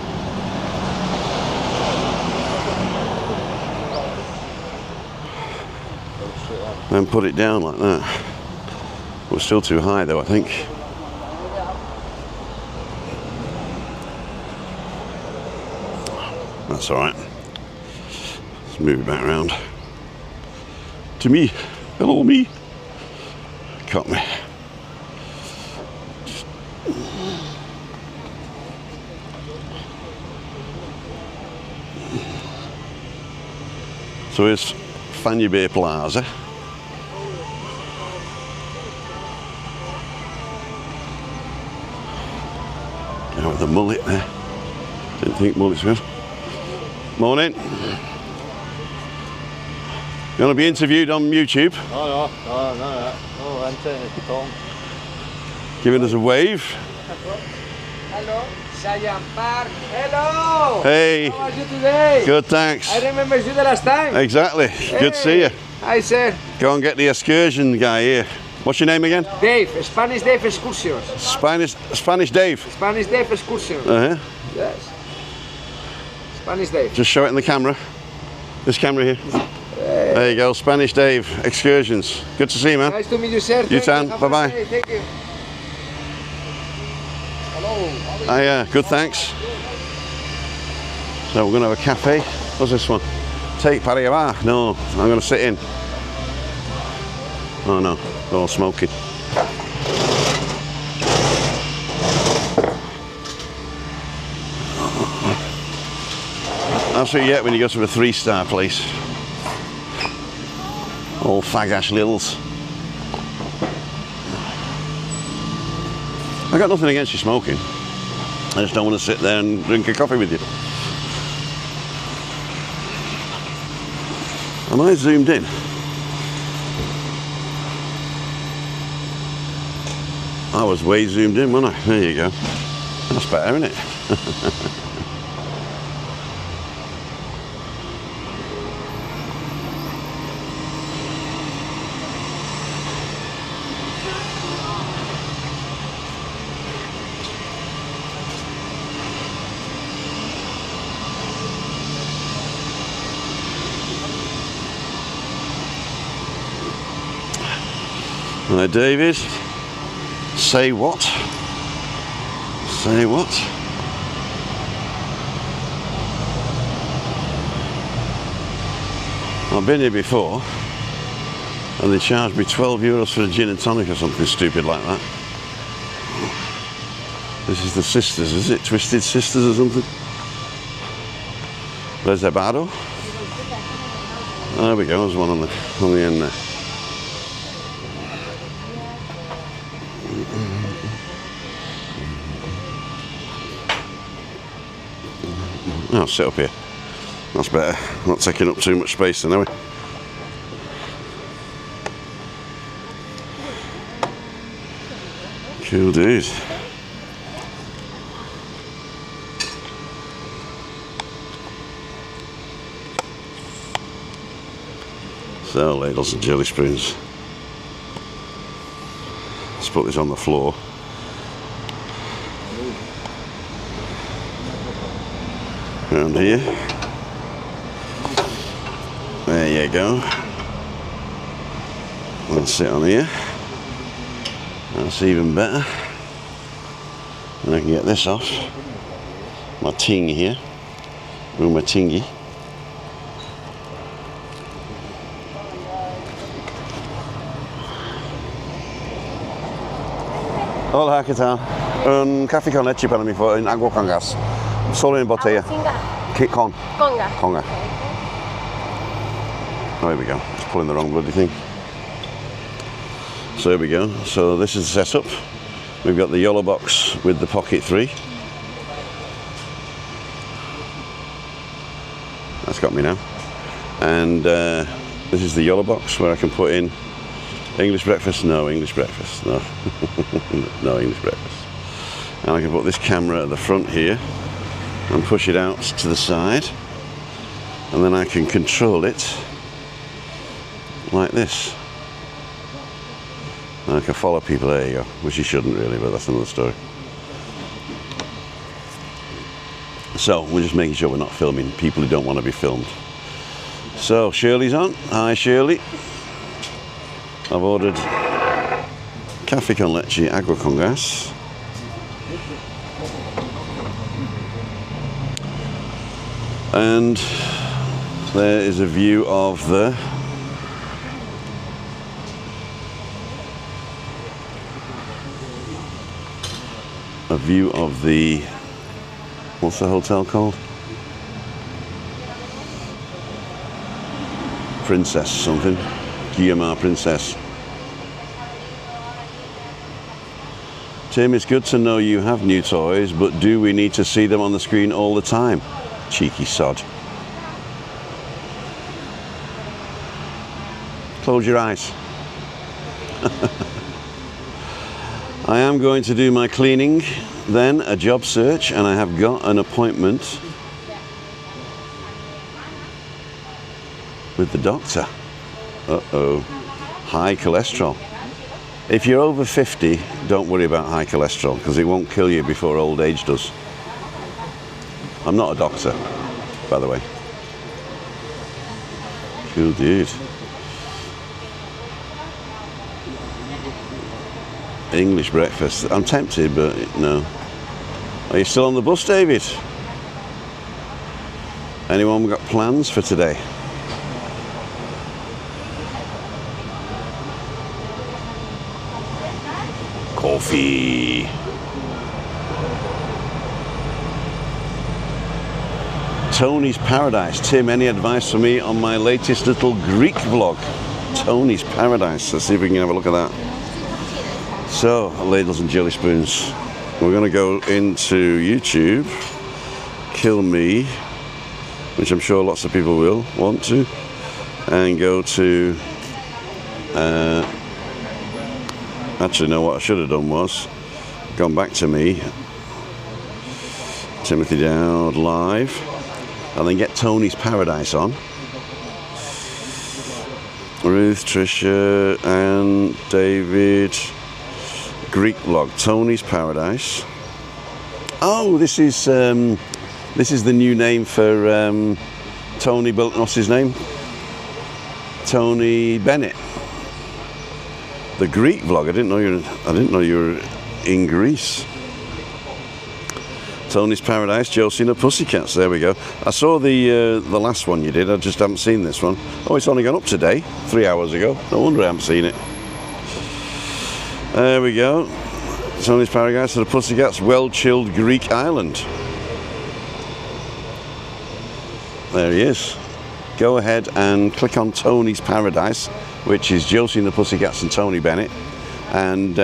And put it down like that. We're still too high though, I think. That's alright. Move it back around to me. Hello, me. Caught me. So here's Fanya Bay Plaza. Guy with the mullet there. Didn't think mullets good. Morning. You want to be interviewed on YouTube? No, I'm saying it's Tom. Giving us a wave. Hello, Sayan Park. Hello. Hey. How are you today? Good, thanks. I remember you the last time. Exactly. Good to see you. Hi, sir. Go and get the excursion guy here. What's your name again? Dave, Spanish Dave Excursions. Spanish Dave. Spanish Dave Excursions. Uh-huh. Yes. Spanish Dave. Just show it in the camera. This camera here. There you go, Spanish Dave Excursions. Good to see you, man. Nice to meet you, sir. You too. Have a Bye-bye. nice day. Thank you. Hello. Yeah, good, thanks. So we're going to have a cafe. What's this one? Take para allá. No, I'm going to sit in. Oh no, they're all smoking. That's what you get when you go to a 3-star place. All fag-ash littles. I got nothing against you smoking. I just don't want to sit there and drink a coffee with you. Am I zoomed in? I was way zoomed in, wasn't I? There you go. That's better, isn't it? Hi, David. Say what? Say what? I've been here before and they charged me €12 for a gin and tonic or something stupid like that. This is the Sisters, is it? Twisted Sisters or something? Reservado? Oh, there we go, there's one on the end there. I'll sit up here. That's better. Not taking up too much space then, are we? Cool dude. So, ladles and jelly spoons. Let's put this on the floor. Around here. There you go. I'll sit on here. That's even better. And I can get this off. My ting here. With my tingy. Hola, ¿qué tal? Un café con leche para mí, en agua con gas. Solo en botella. Con. Conga. Conga. Oh, here we go. Just pulling the wrong bloody thing. So here we go. So this is the setup. We've got the yellow box with the Pocket 3. That's got me now. And this is the yellow box where I can put in English breakfast. No English breakfast. No. No English breakfast. And I can put this camera at the front here and push it out to the side, and then I can control it like this. And I can follow people. There you go, which you shouldn't really, but that's another story. So we're just making sure we're not filming people who don't want to be filmed. So Shirley's on. Hi Shirley. I've ordered café con leche, agua con gas. And there is a view of the what's the hotel called? Princess something. Guillemar Princess. Tim, it's good to know you have new toys, but do we need to see them on the screen all the time? Cheeky sod. close your eyes. I am going to do my cleaning, then a job search, and I have got an appointment with the doctor. Uh-oh, high cholesterol. If you're over 50, don't worry about high cholesterol because it won't kill you before old age does. I'm not a doctor, by the way. Cool dude. English breakfast. I'm tempted, but no. Are you still on the bus, David? Anyone got plans for today? Coffee. Tony's Paradise. Tim, any advice for me on my latest little Greek vlog? Tony's Paradise. Let's see if we can have a look at that. So, ladles and jelly spoons. We're going to go into YouTube, kill me, which I'm sure lots of people will want to, and go to actually, no, what I should have done was gone back to me, Timothy Dowd live, and then get Tony's Paradise on. Ruth, Trisha, and David. Greek vlog, Tony's Paradise. Oh, this is the new name for Tony. What's his name? Tony Bennett. The Greek vlog. I didn't know you were in Greece. Tony's Paradise, Josie and the Pussycats. There we go. I saw the last one you did. I just haven't seen this one. Oh, it's only gone up today, 3 hours ago. No wonder I haven't seen it. There we go. Tony's Paradise and the Pussycats, well-chilled Greek island. There he is. Go ahead and click on Tony's Paradise, which is Josie and the Pussycats and Tony Bennett. And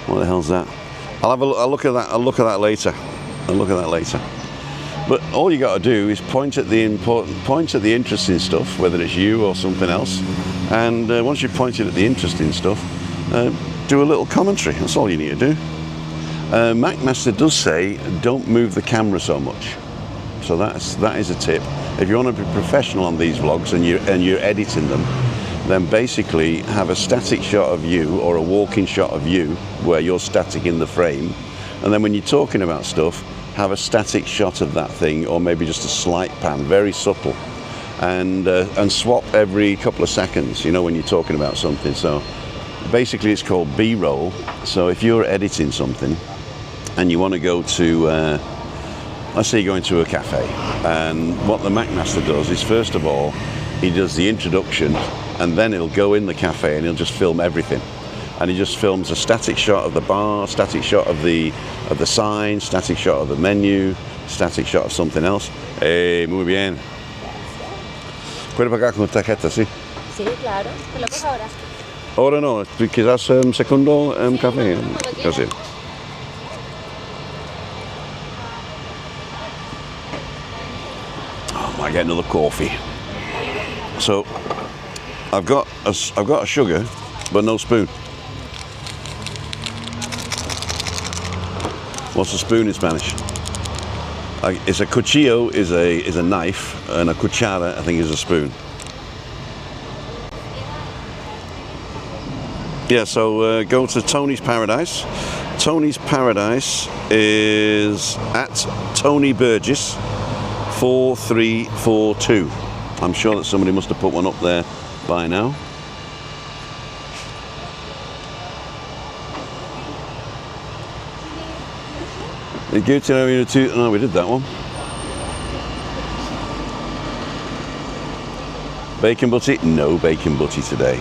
what the hell's that? I'll look at that. I'll look at that later. But all you got to do is point at the interesting stuff, whether it's you or something else. And once you've pointed at the interesting stuff, do a little commentary. That's all you need to do. MacMaster does say don't move the camera so much. So that is a tip. If you want to be professional on these vlogs and you're editing them, then basically have a static shot of you or a walking shot of you where you're static in the frame, and then when you're talking about stuff, have a static shot of that thing, or maybe just a slight pan, very subtle, and swap every couple of seconds, you know, when you're talking about something. So basically it's called B-roll. So if you're editing something and you want to go to let's say you're going to a cafe, and what the MacMaster does is, first of all, he does the introduction, and then he'll go in the cafe and he'll just film everything. And he just films a static shot of the bar, static shot of the sign, static shot of the menu, static shot of something else. Muy bien. ¿Puede pagar con tarjeta, sí? Sí, claro. ¿Te lo cojo ahora? Ahora no, quizás segundo café. Gracias. I get another coffee. So I've got a sugar, but no spoon. What's a spoon in Spanish? It's a cuchillo is a knife, and a cuchara I think is a spoon. Yeah, so go to Tony's Paradise. Tony's Paradise is at Tony Burgess 4342. I'm sure that somebody must have put one up there by now. No, we did that one. Bacon butty? No bacon butty today.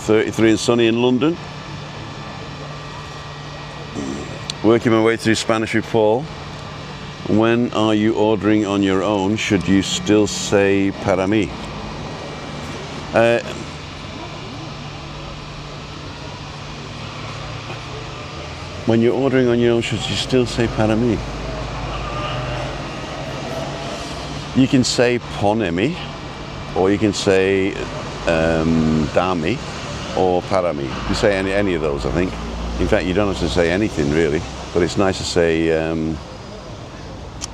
33 and sunny in London. Working my way through Spanish with Paul. When are you ordering on your own? Should you still say para mí? When you're ordering on your own, should you still say para mí? You can say ponemi, or you can say dami or para mí. You say any of those, I think. In fact, you don't have to say anything really, but it's nice to say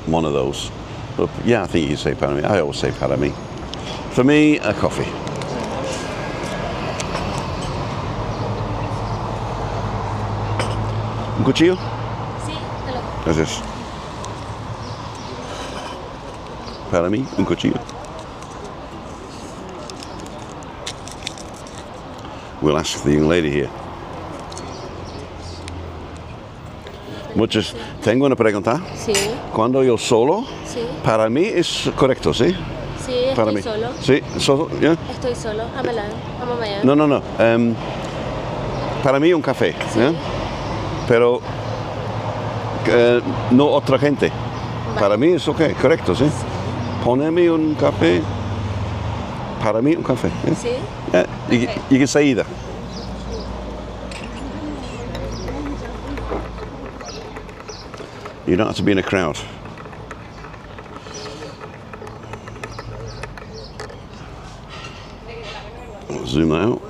one of those. But yeah, I think you say para mí. I always say para mí. For me, a coffee. Un cuchillo? Sí, te lo... Gracias. Para mí, un cuchillo. We'll ask the young lady here. Tengo una pregunta. Sí, Cuando yo solo, sí, para mí es correcto, ¿sí? sí, Para estoy mí. solo. Sí, solo, yeah? Estoy solo. Amelan, amayan. No. Para mí un café, Sí. ¿yeah? Pero no otra gente. Vale. Para mí es ok, correcto, ¿sí? Poneme un café. Para mí un café. Yeah? Sí, Yeah, you can say either. You don't have to be in a crowd. I'll zoom that out.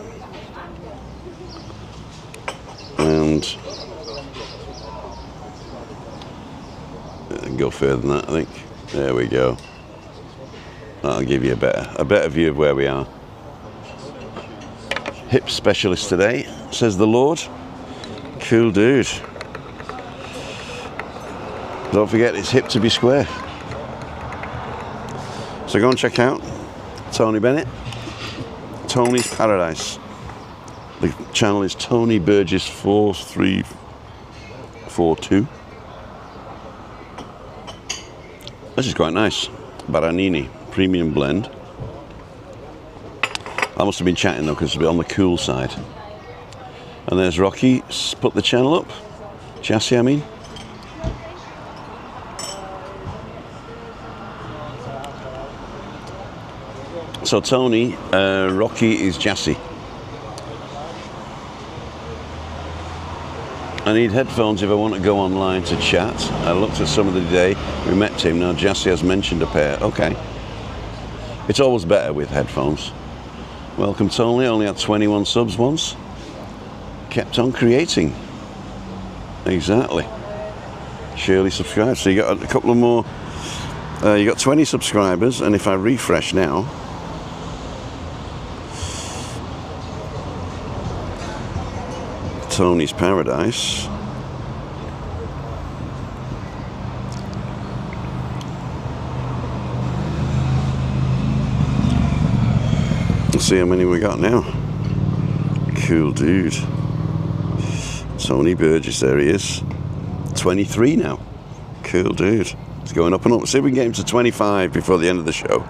And go further than that, I think. There we go. That'll give you a better view of where we are. Hip specialist today, says the Lord. Cool dude. Don't forget, it's hip to be square. So go and check out Tony Bennett, Tony's Paradise. The channel is Tony Burgess 4342. This is quite nice. Baranini premium blend. I must have been chatting though because it's a bit on the cool side. And there's Rocky, put the channel up. Jassy, I mean. So Tony, Rocky is Jassy. I need headphones if I want to go online to chat. I looked at some of the day. We met Tim. Now Jassy has mentioned a pair. Okay. It's always better with headphones. Welcome Tony. Only had 21 subs once. Kept on creating. Exactly. Surely subscribe. So you got a couple of more. You got 20 subscribers, and if I refresh now. Tony's Paradise. Let's see how many we got now. Cool dude. Tony Burgess, there he is. 23 now. Cool dude. It's going up and up. See if we can get him to 25 before the end of the show.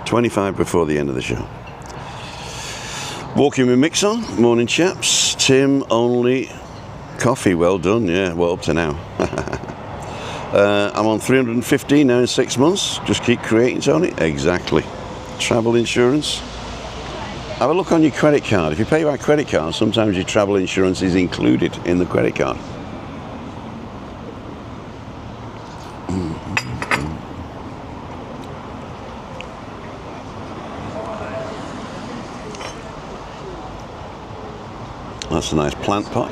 25 before the end of the show. Walking with Mix on. Morning, chaps. Tim, only coffee. Well done. Yeah, well, up to now. I'm on 315 now in 6 months. Just keep creating, Tony. Exactly. Travel insurance. Have a look on your credit card. If you pay by credit card, sometimes your travel insurance is included in the credit card. That's a nice plant pot.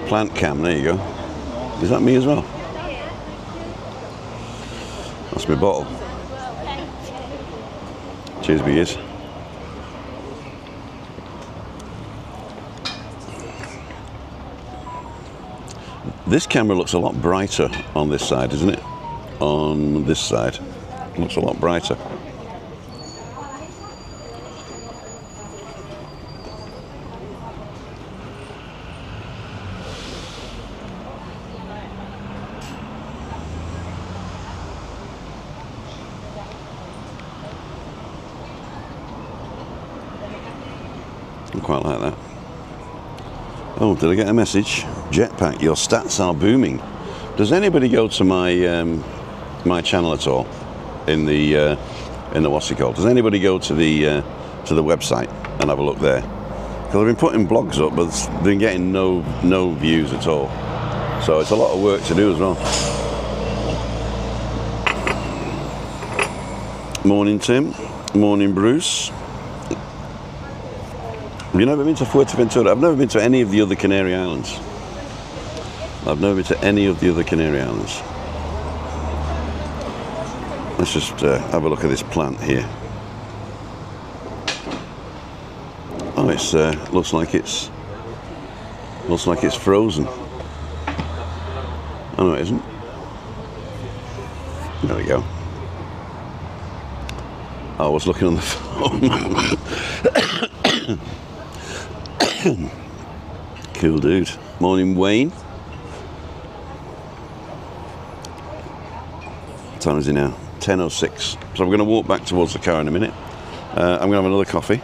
Plant cam, there you go. Is that me as well? That's my bottle. Cheers, beers. This camera looks a lot brighter on this side, isn't it? On this side. It looks a lot brighter. I quite like that. Oh, did I get a message? Jetpack, your stats are booming. Does anybody go to my my channel at all? In the what's it called? Does anybody go to the website and have a look there? Because I've been putting blogs up, but it's been getting no views at all. So it's a lot of work to do as well. Morning, Tim. Morning, Bruce. Have you never been to Fuerteventura? I've never been to any of the other Canary Islands. I've never been to any of the other Canary Islands. Let's just have a look at this plant here. Oh, it's looks like it's frozen. Oh no, it isn't. There we go. I was looking on the phone. Cool dude. Morning, Wayne. What time is it now? 10:06. So I'm going to walk back towards the car in a minute. I'm going to have another coffee.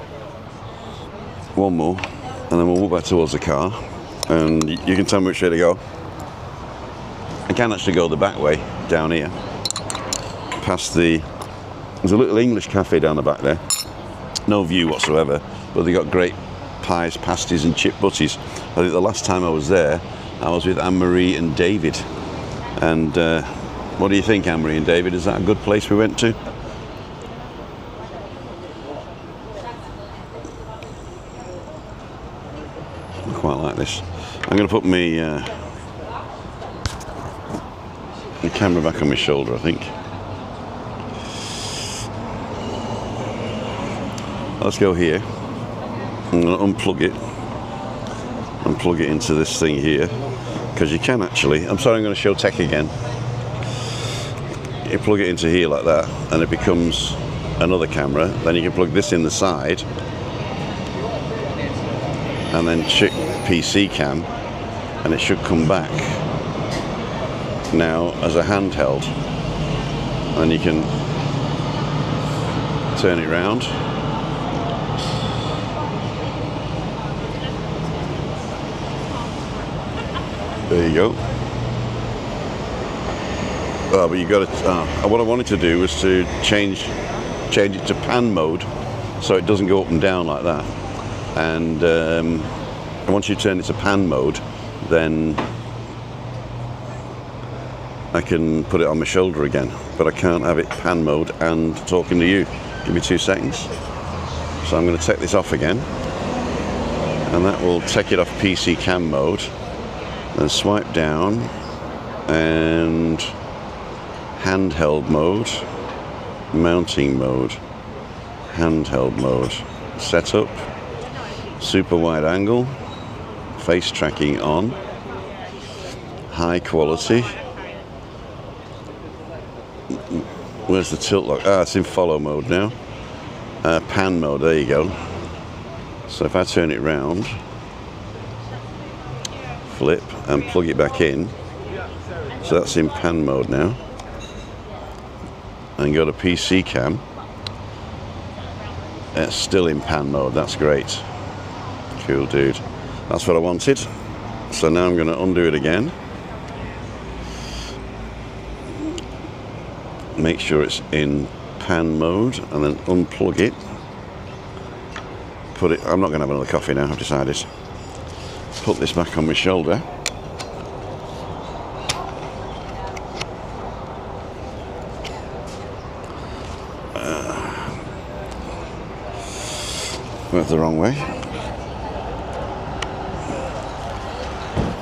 One more. And then we'll walk back towards the car. And you can tell me which way to go. I can actually go the back way, down here. Past there's a little English cafe down the back there. No view whatsoever. But they got great pies, pasties and chip butties. I think the last time I was there, I was with Anne-Marie and David. And what do you think, Anne-Marie and David? Is that a good place we went to? I quite like this. I'm going to put my camera back on my shoulder, I think. Let's go here. I'm going to unplug it and plug it into this thing here, because you can actually, I'm sorry, I'm going to show tech again. You plug it into here like that and it becomes another camera. Then you can plug this in the side and then check PC cam and it should come back now as a handheld, and you can turn it round. There you go. But you got to. What I wanted to do was to change it to pan mode, so it doesn't go up and down like that. And once you turn it to pan mode, then I can put it on my shoulder again. But I can't have it pan mode and talking to you. Give me 2 seconds. So I'm going to take this off again, and that will take it off PC cam mode. Then swipe down and handheld mode, mounting mode, handheld mode, setup, super wide angle, face tracking on, high quality. Where's the tilt lock? It's in follow mode now. Pan mode, there you go. So if I turn it round, flip and plug it back in, so that's in pan mode now, and go to PC cam, it's still in pan mode. That's great. Cool dude. That's what I wanted. So now I'm going to undo it again, make sure it's in pan mode, and then unplug it, put it, I'm not going to have another coffee now, I've decided. Put this back on my shoulder. Went the wrong way.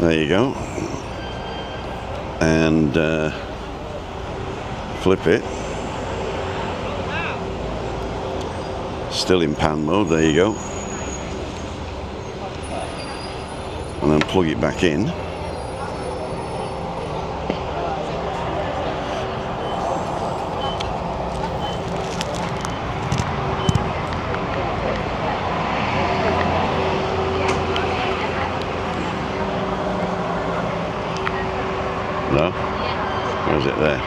There you go. And flip it. Still in pan mode, there you go. And then plug it back in. No? Or is it there?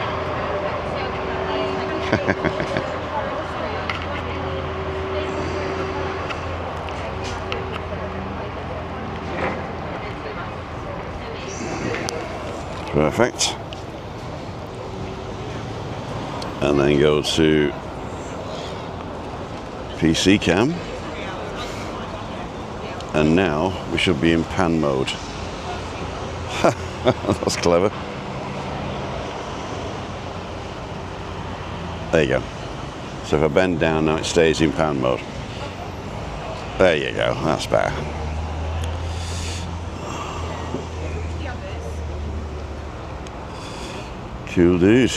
Perfect. And then go to PC cam. And now we should be in pan mode. That's clever. There you go. So if I bend down now, it stays in pan mode. There you go, that's better. Cool dude.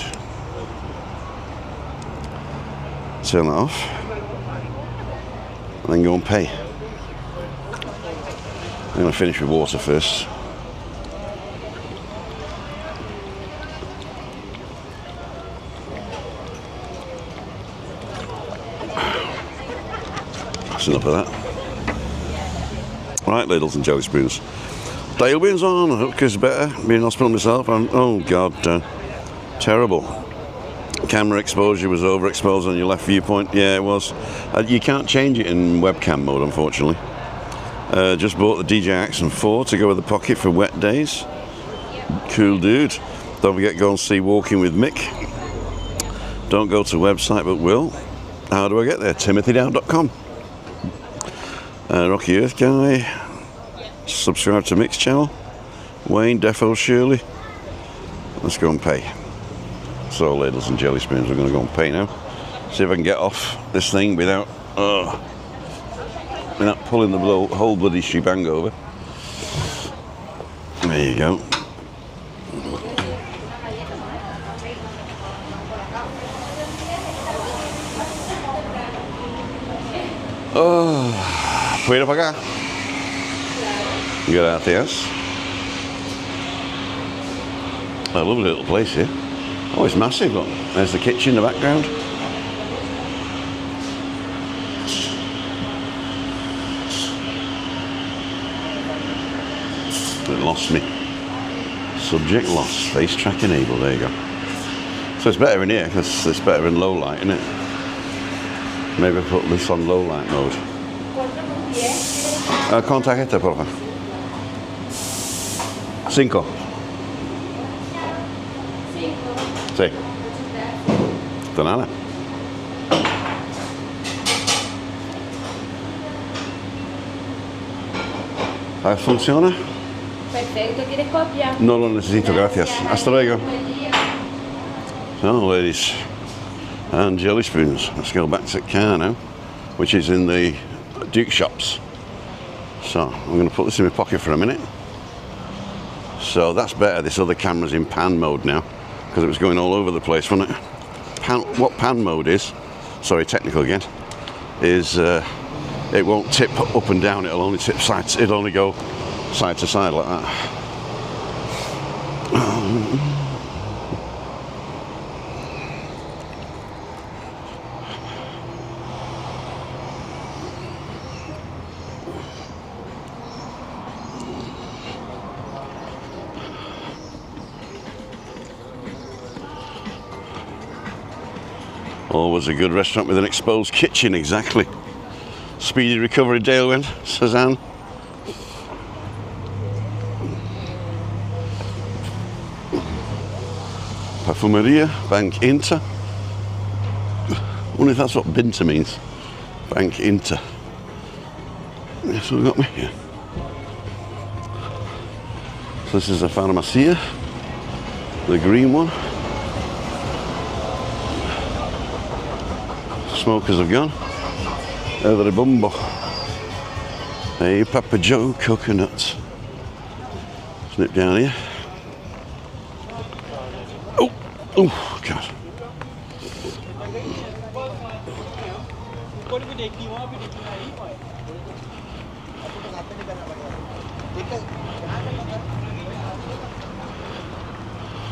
Turn that off. And then go and pay. I'm going to finish with water first. That's enough of that. Right, ladles and jelly spoons. Dial beans on, Hooker's better. Being in hospital myself, and oh god, terrible. Camera exposure was overexposed on your left viewpoint. Yeah, it was. You can't change it in webcam mode, unfortunately. Just bought the DJI Action 4 to go with the pocket for wet days. Cool dude. Don't forget, go and see Walking with Mick. Don't go to website, but will. How do I get there? timothydow.com. Rocky Earth Guy. Subscribe to Mick's channel. Wayne, Defo, Shirley. Let's go and pay. So, ladles and jelly spoons, we're going to go and pay now. See if I can get off this thing without pulling the whole bloody shebang over. There you go. ¿Puedo pagar? Gracias. A lovely little place here. Oh, it's massive, look. There's the kitchen in the background. It lost me. Subject lost. Face track enabled. There you go. So it's better in here because it's better in low light, isn't it? Maybe put this on low light mode. Contacta, por favor. 5. Sí. De nada. ¿Funciona? Perfecto, ¿quieres copia? No lo necesito, gracias. Hasta luego. So, ladies and jelly spoons. Let's go back to the car now, which is in the Duke shops. So, I'm going to put this in my pocket for a minute. So, that's better. This other camera's in pan mode now, because it was going all over the place, wasn't it? What pan mode is, sorry, technical again, is it won't tip up and down, it'll only tip side, it'll only go side to side like that. Always a good restaurant with an exposed kitchen, exactly. Speedy recovery, Dale, says Anne. Perfumeria, Bank Inter. I wonder if that's what Binter means. Bank Inter. Yes, what got me here. So this is a Farmacia, the green one. Smokers have gone. Over the bumbo. Hey, Papa Joe coconut. Snip down here. Oh, oh, God.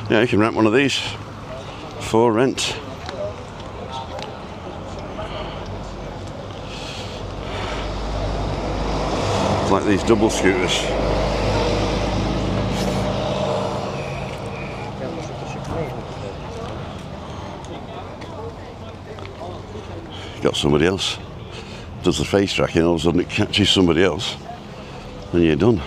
Yeah, you can rent one of these for rent. Like these double scooters. Got somebody else. Does the face tracking, all of a sudden it catches somebody else, and you're done.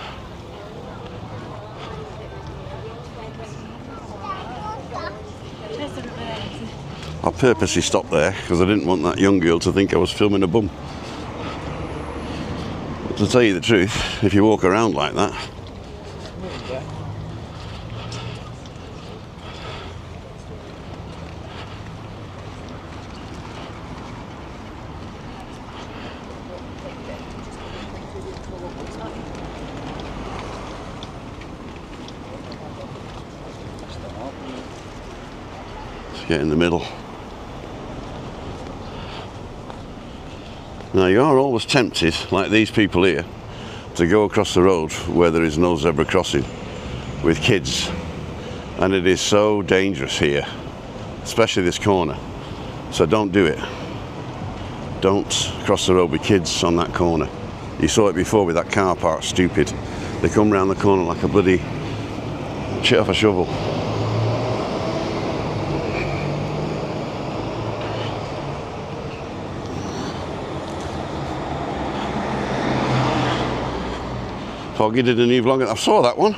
I purposely stopped there because I didn't want that young girl to think I was filming a bum. To tell you the truth, if you walk around like that, get in the middle. Now you are always tempted, like these people here, to go across the road where there is no zebra crossing with kids, and it is so dangerous here, especially this corner, so don't do it. Don't cross the road with kids on that corner. You saw it before with that car park, stupid. They come round the corner like a bloody shit off a shovel. Foggy did a new vlog. I saw that one.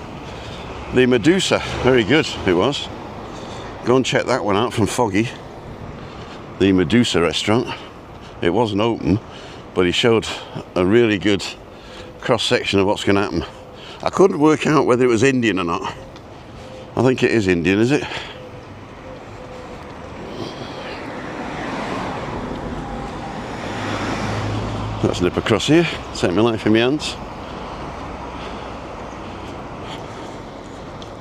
The Medusa, very good it was. Go and check that one out from Foggy. The Medusa restaurant. It wasn't open, but he showed a really good cross section of what's going to happen. I couldn't work out whether it was Indian or not. I think it is Indian, is it? Let's nip across here, take my life in my hands.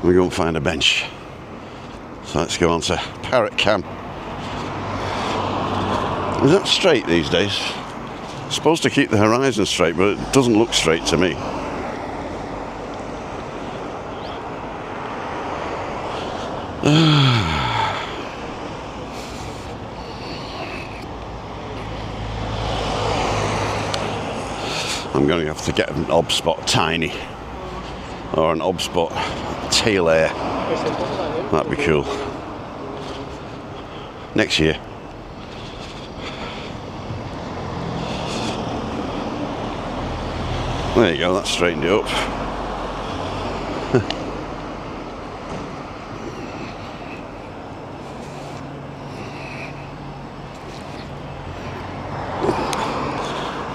We go and find a bench. So let's go on to Parrot Cam. Is that straight these days? It's supposed to keep the horizon straight, but it doesn't look straight to me. I'm going to have to get an Obspot Tiny or an Obspot Tail Air. That'd be cool. Next year. There you go, that straightened it up.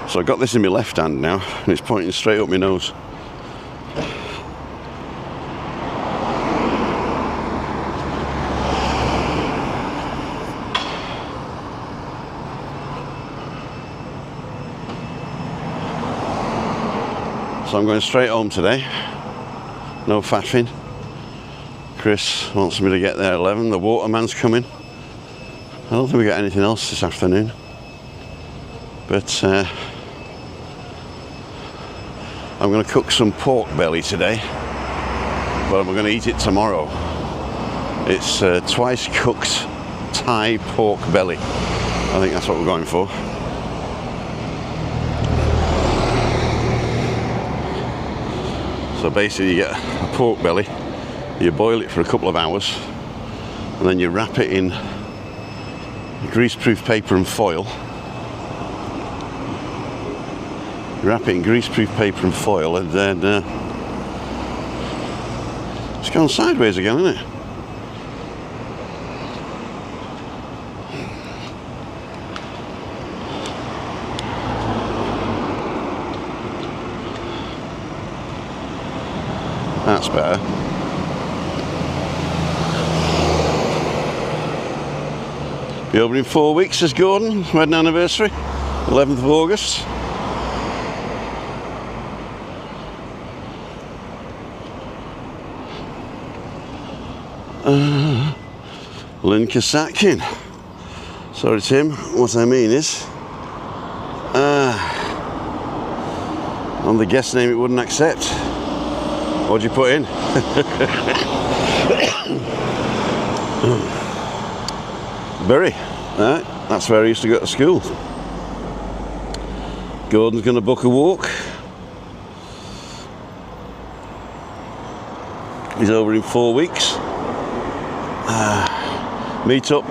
So I got this in my left hand now, and it's pointing straight up my nose. So I'm going straight home today. No faffing. Chris wants me to get there at 11. The waterman's coming. I don't think we got anything else this afternoon. But I'm going to cook some pork belly today, but we're going to eat it tomorrow. It's twice cooked Thai pork belly. I think that's what we're going for. So basically you get a pork belly, you boil it for a couple of hours, and then you wrap it in greaseproof paper and foil. Wrap it in greaseproof paper and foil, and then it's gone sideways again, isn't it? That's better. Be over in 4 weeks, says Gordon. Wedding anniversary, 11th of August. Lynn Kasatkin. Sorry, Tim. What I mean is, on the guest name it wouldn't accept. What'd you put in? Bury. Right, that's where I used to go to school. Gordon's going to book a walk. He's over in 4 weeks. Meet up.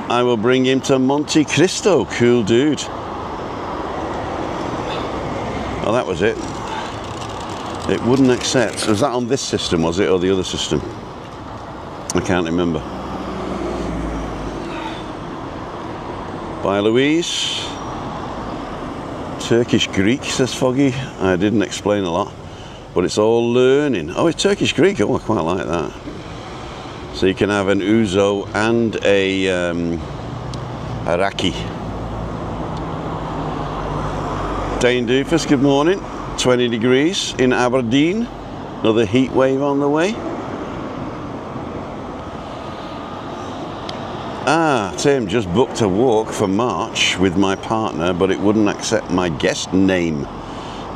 I will bring him to Monte Cristo. Cool dude. Oh, that was it. It wouldn't accept. Was that on this system, was it, or the other system? I can't remember. Bye, Louise. Turkish Greek, says Foggy. I didn't explain a lot, but it's all learning. Oh, it's Turkish Greek. Oh, I quite like that. So you can have an ouzo and a raki. Dane Doofus, good morning. 20 degrees in Aberdeen. Another heat wave on the way. Tim, just booked a walk for March with my partner, but it wouldn't accept my guest name.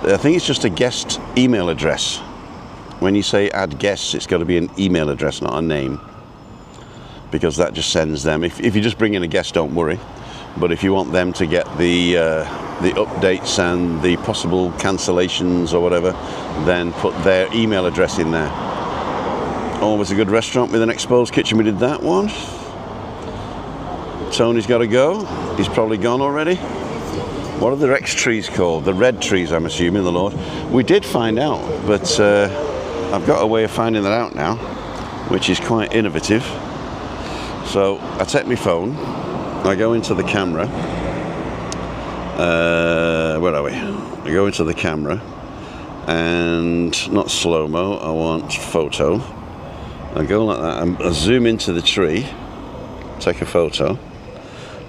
I think it's just a guest email address. When you say add guests, it's got to be an email address, not a name, because that just sends them. If you just bring in a guest, don't worry. But if you want them to get the updates and the possible cancellations or whatever, then put their email address in there. Always a good restaurant with an exposed kitchen. We did that one. Tony's got to go. He's probably gone already. What are the Rex trees called? The red trees, I'm assuming, the Lord. We did find out, but I've got a way of finding that out now, which is quite innovative. So I take my phone, I go into the camera. Where are we? I go into the camera, and not slow-mo, I want photo. I go like that, and I zoom into the tree, take a photo,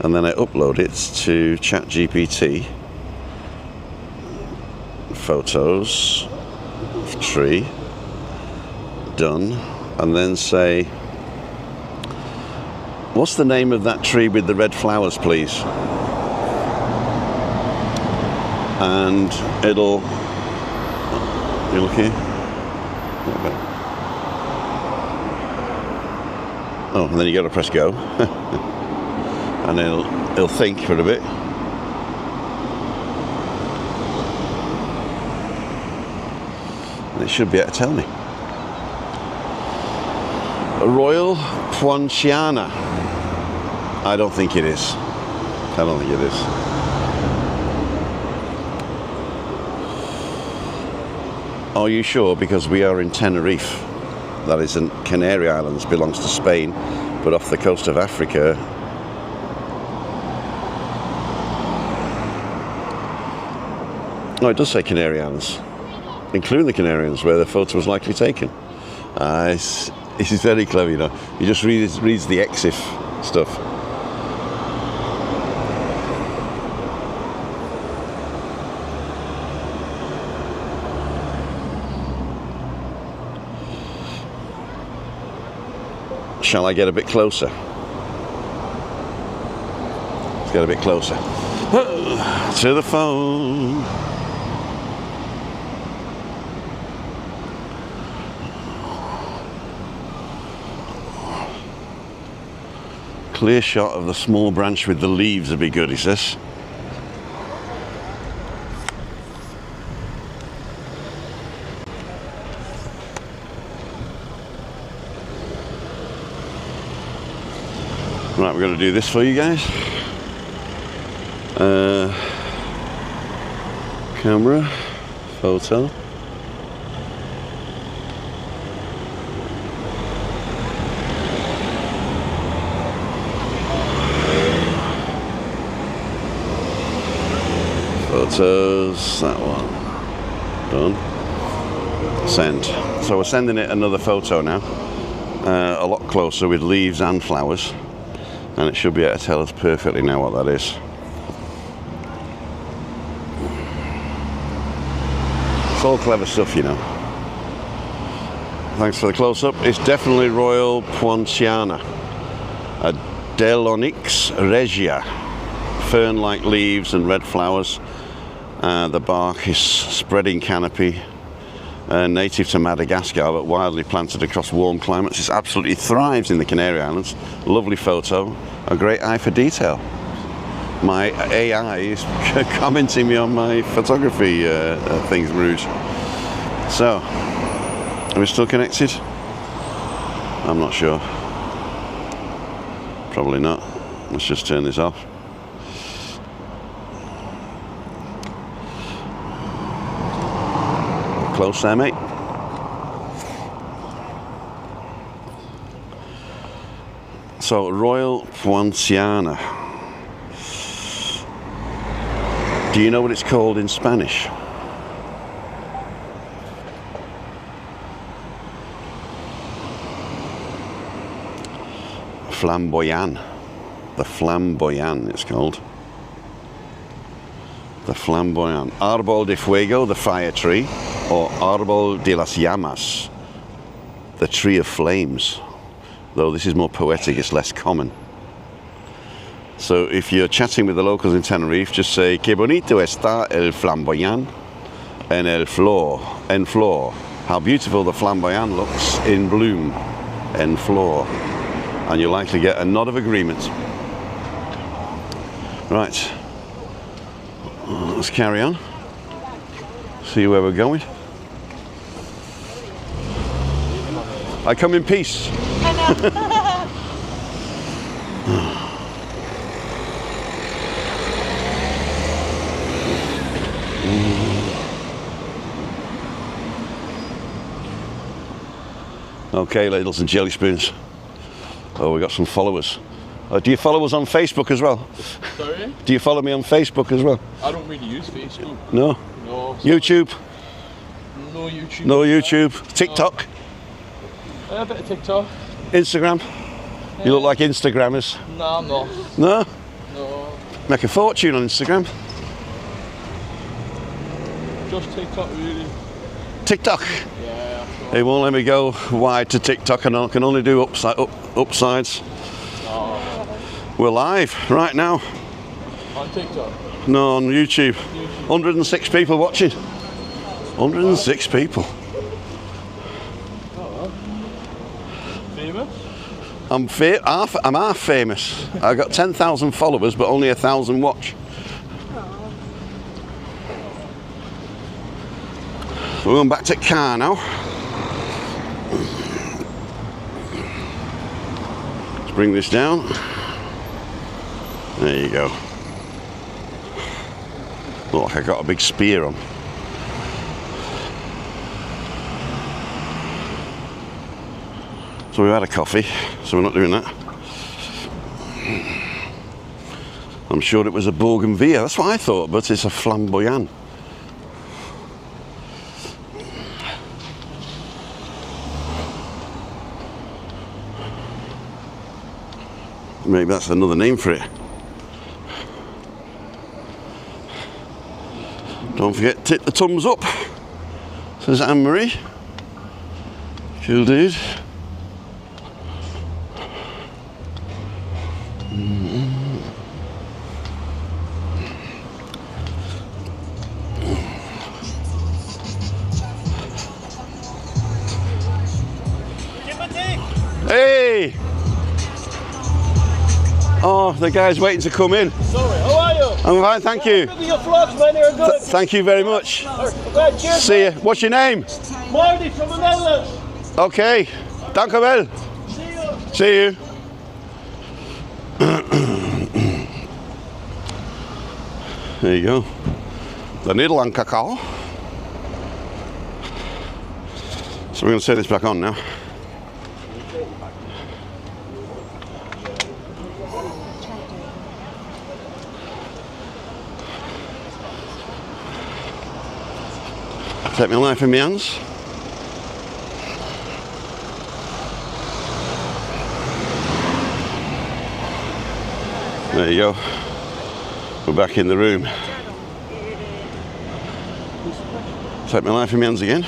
and then I upload it to ChatGPT. Photos, tree, done, and then say, what's the name of that tree with the red flowers, please? And it'll, you look here? Oh, and then you got to press go. And it'll think for a bit. And it should be able to tell me. Royal Poinciana. I don't think it is. I don't think it is. Are you sure? Because we are in Tenerife. That is in Canary Islands, belongs to Spain, but off the coast of Africa. No, it does say Canary Islands, including the Canary Islands, where the photo was likely taken. This is very clever, you know. He just reads the EXIF stuff. Shall I get a bit closer? Let's get a bit closer. To the phone. Clear shot of the small branch with the leaves would be good, he says. Right, we're going to do this for you guys. Camera, photo. Photos, that one. Done. Send. So we're sending it another photo now. A lot closer with leaves and flowers. And it should be able to tell us perfectly now what that is. It's all clever stuff, you know. Thanks for the close-up. It's definitely Royal Poinciana. A Delonyx regia. Fern-like leaves and red flowers. The bark is spreading canopy. Native to Madagascar, but widely planted across warm climates. It absolutely thrives in the Canary Islands. Lovely photo, a great eye for detail. My AI is commenting me on my photography things, Rouge. So, are we still connected? I'm not sure. Probably not. Let's just turn this off. Close there, mate. So, Royal Poinciana. Do you know what it's called in Spanish? Flamboyant. The flamboyant, it's called. The flamboyant. Árbol de fuego, the fire tree, or árbol de las llamas, the tree of flames. Though this is more poetic, it's less common. So if you're chatting with the locals in Tenerife, just say "Qué bonito está el flamboyant en el flor." En flor. How beautiful the flamboyant looks in bloom. En flor. And you'll likely get a nod of agreement. Right. Let's carry on. See where we're going. I come in peace. Okay, ladles and jelly spoons. Oh, we got some followers. Do you follow us on Facebook as well? Sorry? Do you follow me on Facebook as well? I don't really use Facebook. No? No. YouTube? No YouTube. No YouTube? TikTok? A bit of TikTok. Instagram? You look like Instagrammers. No, I'm not. No? No. Make a fortune on Instagram. Just TikTok, really. TikTok? Yeah, sure. They won't let me go wide to TikTok and I can only do upsides. Oh. We're live right now. On TikTok? No, on YouTube. 106 people watching. 106 people. Famous? I'm half famous. I've got 10,000 followers, but only 1,000 watch. We're going back to car now. Let's bring this down. There you go. Look like I got a big spear on. So we've had a coffee, so we're not doing that. I'm sure it was a bougainvillea, that's what I thought, but it's a flamboyant. Maybe that's another name for it. Don't forget to hit the thumbs up, says Anne-Marie. Cool dude. Hey! Oh, the guy's waiting to come in. Sorry, how are you? I'm fine, thank you. Look at your vlogs, man, they're good. Thank you very much. Right, cheers. See you. What's your name? Marty from the Netherlands. Okay. Dank u wel. See you. See you. There you go. The Nederland cacao. So we're going to set this back on now. Take my life in my hands. There you go. We're back in the room. Take my life in my hands again.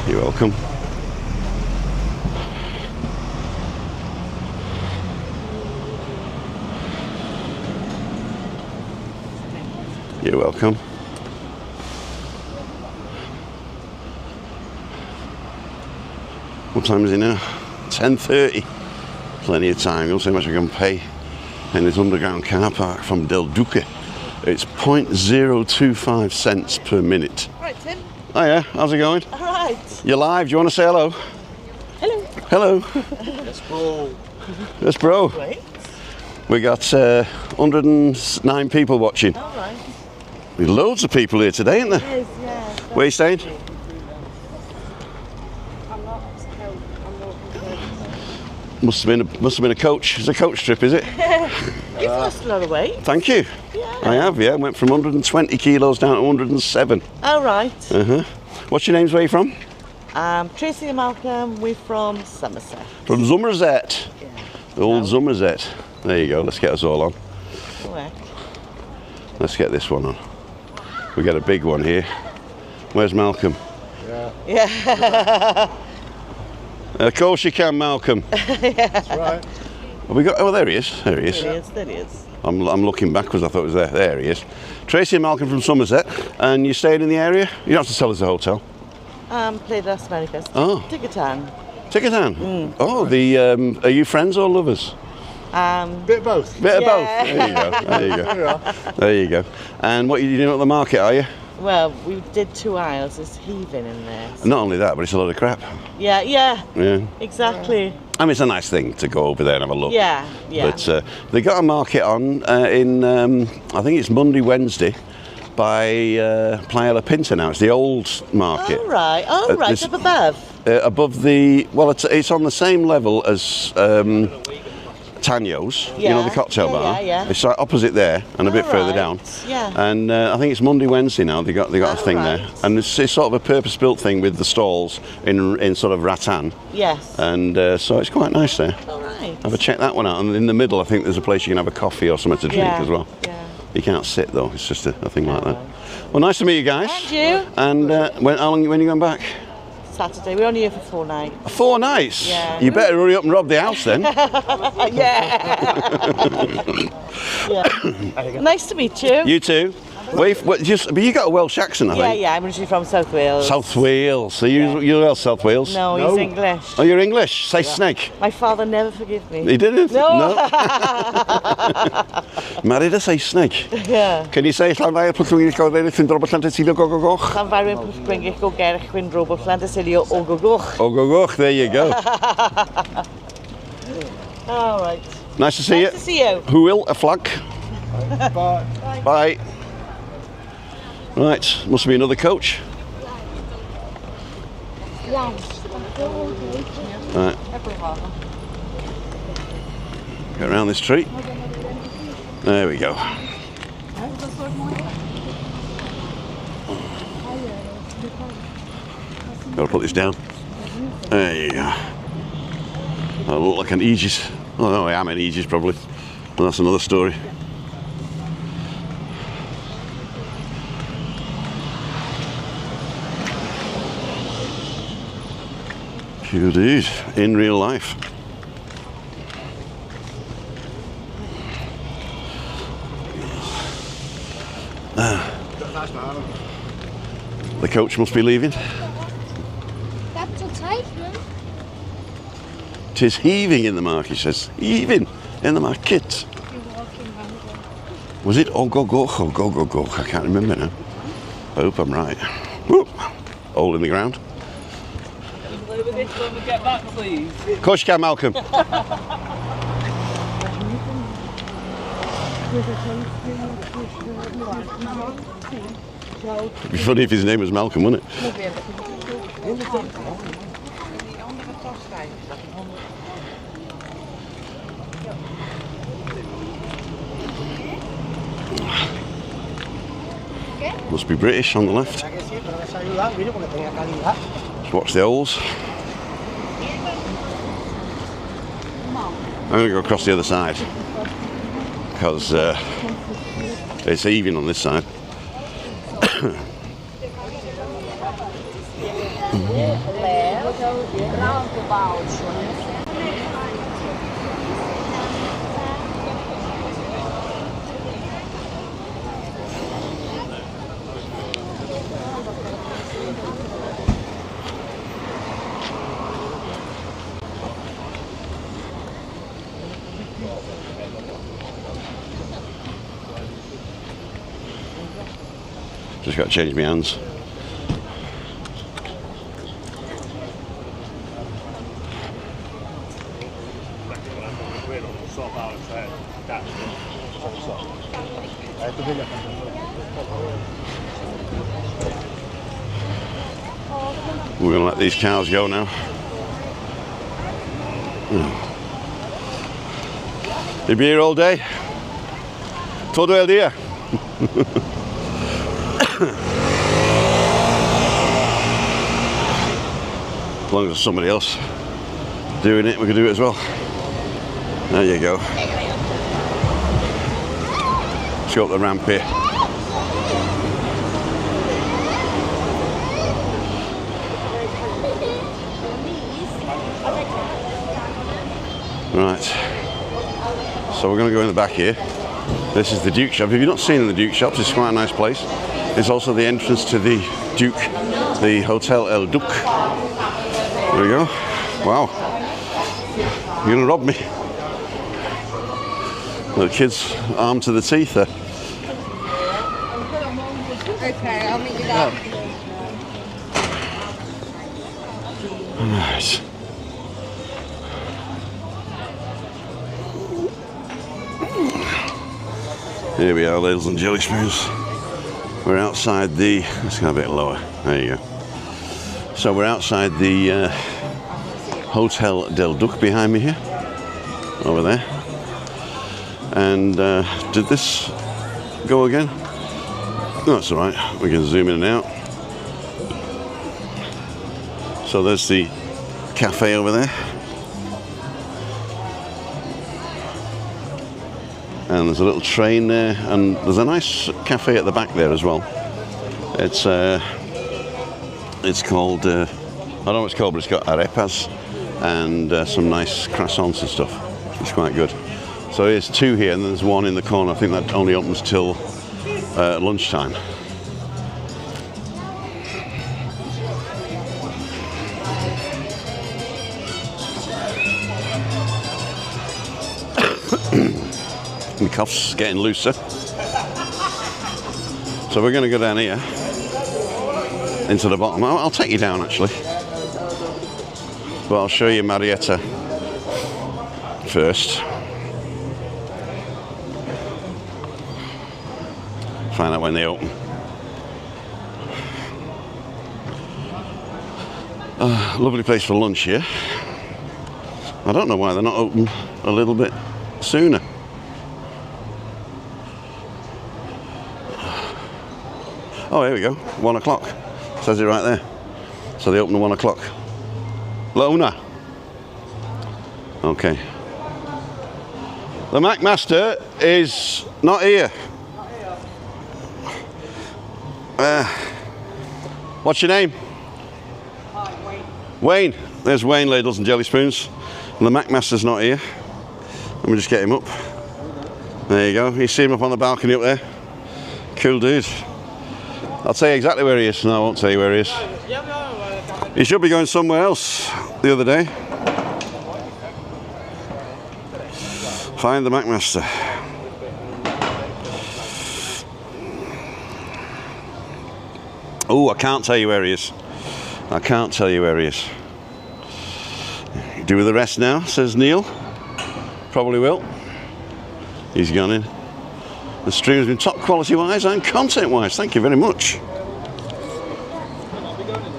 You're welcome. You're welcome. What time is it now? 10:30. Plenty of time. You'll see how much I can pay in this underground car park from Del Duque. It's 0.025 cents per minute. Right, Tim. Oh yeah, how's it going? All right. You're live, do you want to say hello? Hello. Hello. Yes, bro. Yes, bro. Great. We got 109 people watching. All right. There's loads of people here today, isn't there? Yes, yeah. Where are you staying? I'm not. Must have been a coach. It's a coach trip, is it? You've lost a lot of weight. Thank you. Yeah. I have, yeah. Went from 120 kilos down to 107. All right. What's your names? Where are you from? Tracy and Malcolm. We're from Somerset. From Somerset. Yeah. The old Somerset. There you go. Let's get us all on. Correct. Let's get this one on. We got a big one here. Where's Malcolm? Yeah. Of course you can, Malcolm. That's right. Have we got? Oh, there he is. There he is. There he is. I'm looking backwards. I thought it was there. There he is. Tracy and Malcolm from Somerset. And you staying in the area? You don't have to tell us the hotel. Played Las Americas. Oh. Ticketan. Ticketan. Oh, are you friends or lovers? Bit of both. Bit of both. Yeah. There you go. There you go. There you go. And what are you doing at the market, are you? Well, we did 2 aisles. There's heaving in there. Not only that, but it's a lot of crap. Yeah, Yeah. exactly. I mean, it's a nice thing to go over there and have a look. Yeah. But they got a market on in, I think it's Monday, Wednesday, by Playa La Pinta now. It's the old market. Oh, right. this- Up above. Above the, well, it's on the same level as Tanyo's, you know, the cocktail bar. Yeah. It's like opposite there and a bit further down. Yeah. And I think it's Monday, Wednesday now. They got a thing there, and it's sort of a purpose-built thing with the stalls in sort of rattan. Yes. And so it's quite nice there. All right. Have a check that one out. And in the middle, I think there's a place you can have a coffee or something to drink as well. Yeah. You can't sit though. It's just a thing like that. Well, nice to meet you guys. And you. And when are you going back? Saturday. We're only here for 4 nights. 4 nights? Yeah. You better hurry up and rob the house then. Yeah. Nice to meet you. You too. But you got a Welsh accent, I think. Yeah. I'm originally from South Wales. South Wales. So you're Welsh, South Wales? No, he's English. Oh, you're English? Say snake. My father never forgave me. He didn't? No. Married to say snake. Yeah. Can you say Llanfair Pwllwyn go go? Llanfair Pwllwyn go gerch gwyn robot Llanfair o gogoch. Oh, there you go. All right. Nice to see you. Nice to see you. Who will a flag? Bye. Bye. Right, must be another coach. Right. Go around this tree. There we go. Gotta put this down. There you go. I look like an Aegis. Oh no, I am an Aegis probably. Well, that's another story. Indeed, in real life. The coach must be leaving. That's a tight one. Tis heaving in the market, he says. Heaving in the market. Was it Ogogoch or Gogogoch? I can't remember now. I hope I'm right. Whoop. Hole in the ground. Over this when we get back, please. Of course you can, Malcolm. It'd be funny if his name was Malcolm, wouldn't it? Must be British on the left. Let's watch the holes. I'm going to go across the other side because it's even on this side. Just got to change my hands. We're going to let these cows go now. You'll be here all day? Todo el día? As long as there's somebody else doing it, we can do it as well. There you go. Let's go up the ramp here. Right. So we're going to go in the back here. This is the Duke shop. If you've not seen the Duke shops, it's quite a nice place. It's also the entrance to the Duke, the Hotel El Duc. There we go. Wow. You're going to rob me. The kids armed to the teeth there. Okay, I'll meet you there. Nice. Here we are, ladles and jelly spoons. We're outside the, let's go a bit lower, there you go. So we're outside the Hotel del Duc behind me here, over there. And did this go again? No, that's all right, we can zoom in and out. So there's the cafe over there. And there's a little train there, and there's a nice cafe at the back there as well. It's called, I don't know what it's called, but it's got arepas and some nice croissants and stuff. It's quite good. So there's two here, and there's one in the corner. I think that only opens till lunchtime. My cough's getting looser. So we're going to go down here into the bottom. I'll take you down actually, but I'll show you Marietta first. Find out when they open. Lovely place for lunch here. I don't know why they're not open a little bit sooner. Oh, here we go, 1 o'clock. Says it right there. So they open at 1 o'clock. Lona. Okay. The McMaster is not here. What's your name? Wayne. There's Wayne, ladles and jelly spoons. And the McMaster's not here. Let me just get him up. There you go. You see him up on the balcony up there? Cool dude. I'll tell you exactly where he is. No, I won't tell you where he is. He should be going somewhere else the other day. Find the McMaster. Oh, I can't tell you where he is. I can't tell you where he is. Do with the rest now, says Neil. Probably will. He's gone in. The stream has been top quality wise and content wise. Thank you very much.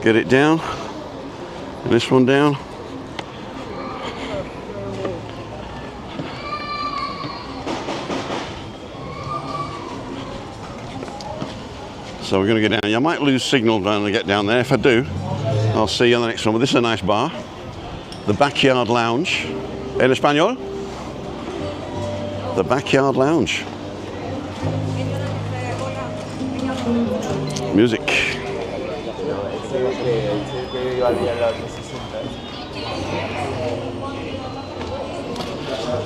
Get it down. And this one down. So we're going to get down. I might lose signal when I get down there. If I do, I'll see you on the next one. But this is a nice bar. The Backyard Lounge. En español? The Backyard Lounge. Music.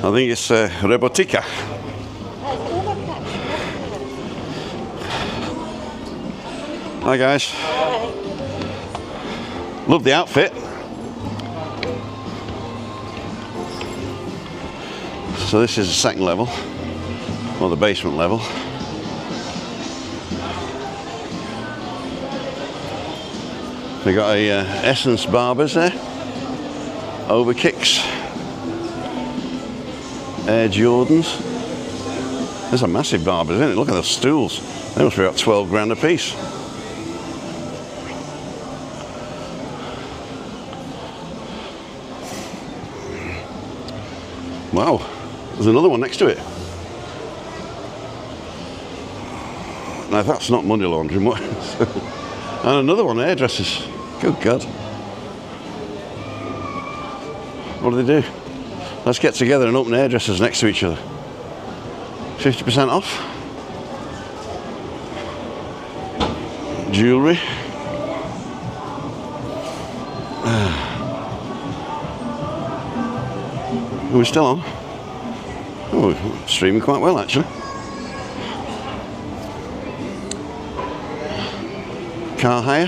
I think it's Rebotica. Hi guys. Love the outfit. So this is the second level, or the basement level. We got a Essence Barbers there, Overkicks, Air Jordans. There's a massive Barbers, isn't it? Look at those stools. They must be about 12 grand a piece. Wow, there's another one next to it. Now that's not money laundering, what? And another one, hairdressers. Good God. What do they do? Let's get together and open hairdressers next to each other. 50% off. Jewellery. Are we still on? Oh, streaming quite well actually. Car hire,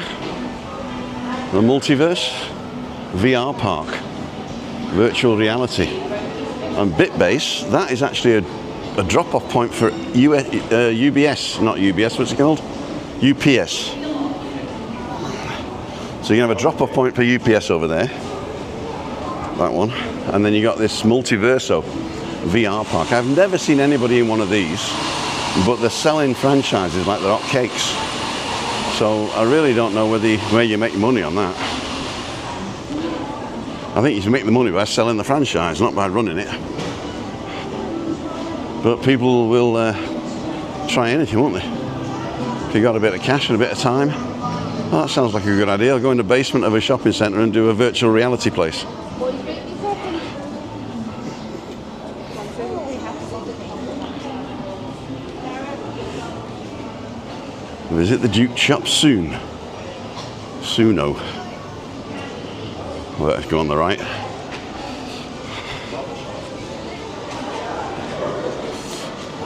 the multiverse, VR park, virtual reality, and BitBase. That is actually a drop-off point for UBS, not UBS. What's it called? UPS. So you can have a drop-off point for UPS over there. That one, and then you got this Multiverso VR park. I've never seen anybody in one of these, but they're selling franchises like they're hotcakes. So I really don't know where you make money on that. I think you can make the money by selling the franchise, not by running it. But people will try anything, won't they? If you got a bit of cash and a bit of time. Well, that sounds like a good idea. I'll go in the basement of a shopping centre and do a virtual reality place. Visit the Duke shop soon. Soono. Let's go on the right.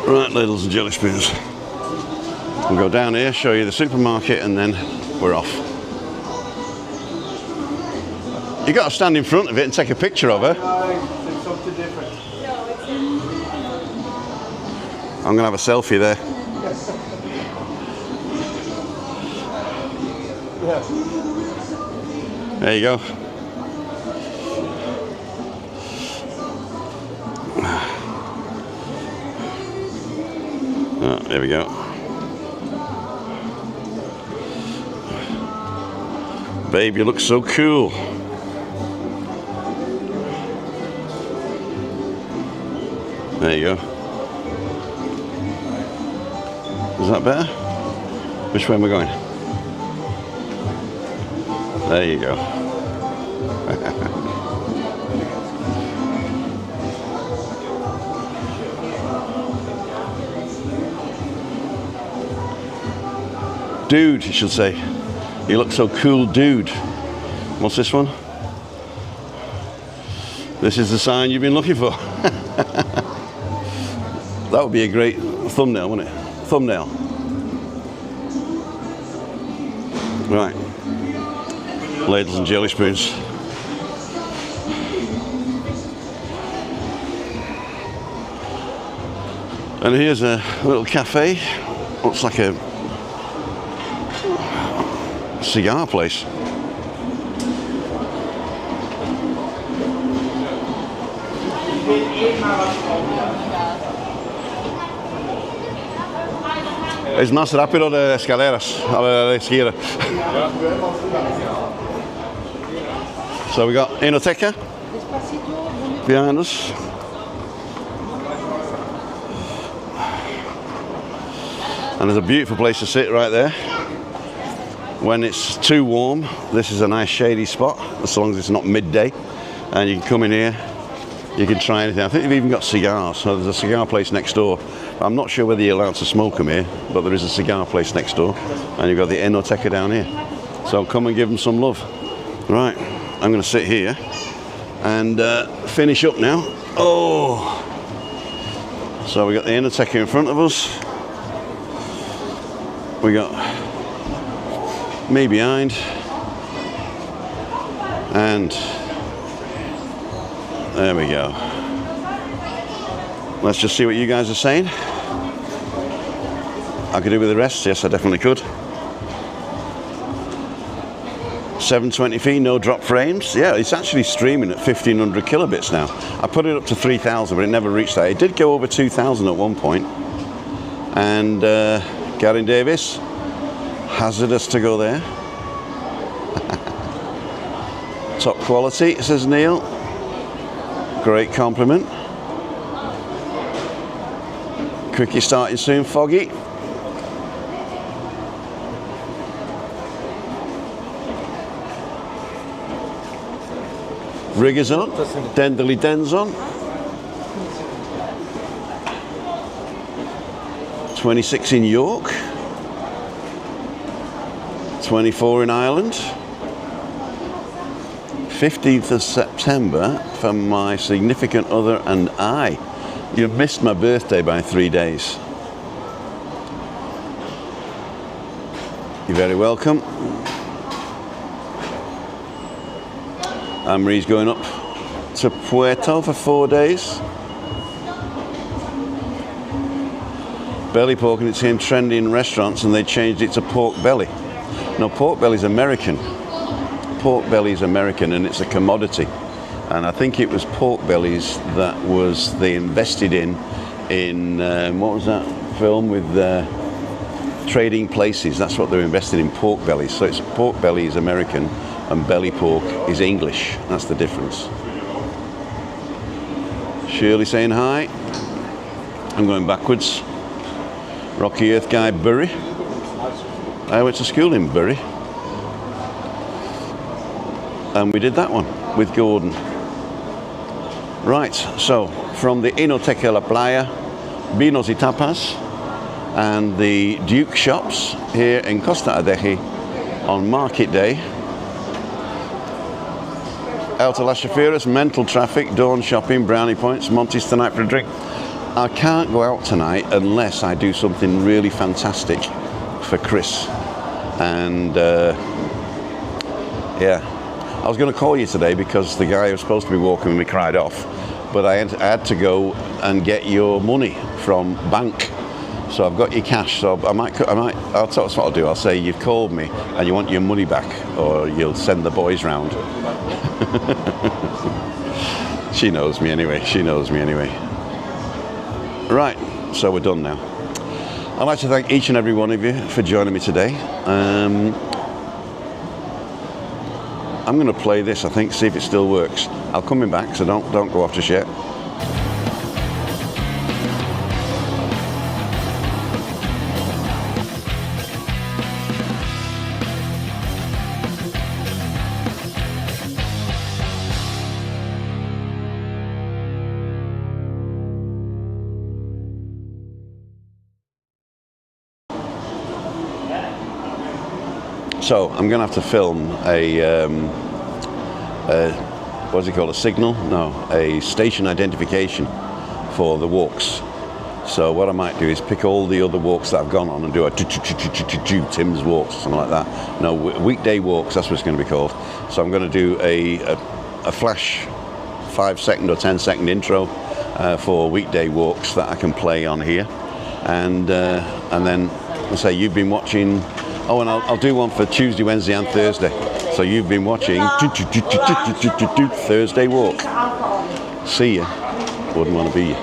Right, ladles and jelly spoons. We'll go down here, show you the supermarket, and then we're off. You got to stand in front of it and take a picture of her. It's something different. I'm going to have a selfie there. There you go. Oh, there we go. Babe, you look so cool. There you go. Is that better? Which way am I going? There you go. Dude, you should say. You look so cool, dude. What's this one? This is the sign you've been looking for. That would be a great thumbnail, wouldn't it? Thumbnail. Right. Ladles and jelly spoons. And here's a little cafe. Looks like a cigar place. Es más rápido de escaleras a la izquierda. So we got Enoteca behind us. And there's a beautiful place to sit right there. When it's too warm, this is a nice shady spot, as long as it's not midday. And you can come in here, you can try anything. I think they've even got cigars, so there's a cigar place next door. I'm not sure whether you're allowed to smoke them here, but there is a cigar place next door. And you've got the Enoteca down here. So come and give them some love. Right, I'm going to sit here and finish up now. Oh! So we got the Enoteca in front of us. We got me behind. And there we go. Let's just see what you guys are saying. I could do with the rest. Yes, I definitely could. 720p, no drop frames. Yeah, it's actually streaming at 1500 kilobits now. I put it up to 3000, but it never reached that. It did go over 2000 at one point. And Gary Davis, hazardous to go there. Top quality, says Neil. Great compliment. Quickie starting soon, Foggy. Riggers on, Dendely Dens on. 26 in York. 24 in Ireland. 15th of September for my significant other and I. You've missed my birthday by 3 days. You're very welcome. Anne-Marie's going up to Puerto for 4 days. Belly pork, and it became trendy in restaurants and they changed it to pork belly. No, pork belly's American. Pork belly's American and it's a commodity. And I think it was pork bellies that they invested in what was that film with Trading Places? That's what they're invested in, pork bellies. So it's pork belly is American and belly pork is English. That's the difference. Shirley saying hi. I'm going backwards. Rocky Earth guy Bury. I went to school in Bury. And we did that one with Gordon. Right, so from the Inoteca La Playa, Vinos y Tapas, and the Duke shops here in Costa Adeje on Market Day. El to Las Chafiras, mental traffic, dawn shopping, brownie points, Monty's tonight for a drink. I can't go out tonight unless I do something really fantastic for Chris. And yeah, I was going to call you today because the guy who was supposed to be walking with me cried off, but I had to go and get your money from bank. So I've got your cash, so I'll tell us what I'll do. I'll say you've called me and you want your money back, or you'll send the boys round. She knows me anyway, Right, so we're done now. I'd like to thank each and every one of you for joining me today. I'm going to play this, I think, see if it still works. I'll come in back, so don't go off just yet. So I'm going to have to film what's it called, a signal? No, a station identification for the walks. So what I might do is pick all the other walks that I've gone on and do a Tim's walks, something like that. No, weekday walks, that's what it's going to be called. So I'm going to do a flash 5-second or 10-second intro for weekday walks that I can play on here. And then I'll say you've been watching. Oh, and I'll do one for Tuesday, Wednesday and Thursday. So you've been watching Thursday walk. See ya. Wouldn't want to be you.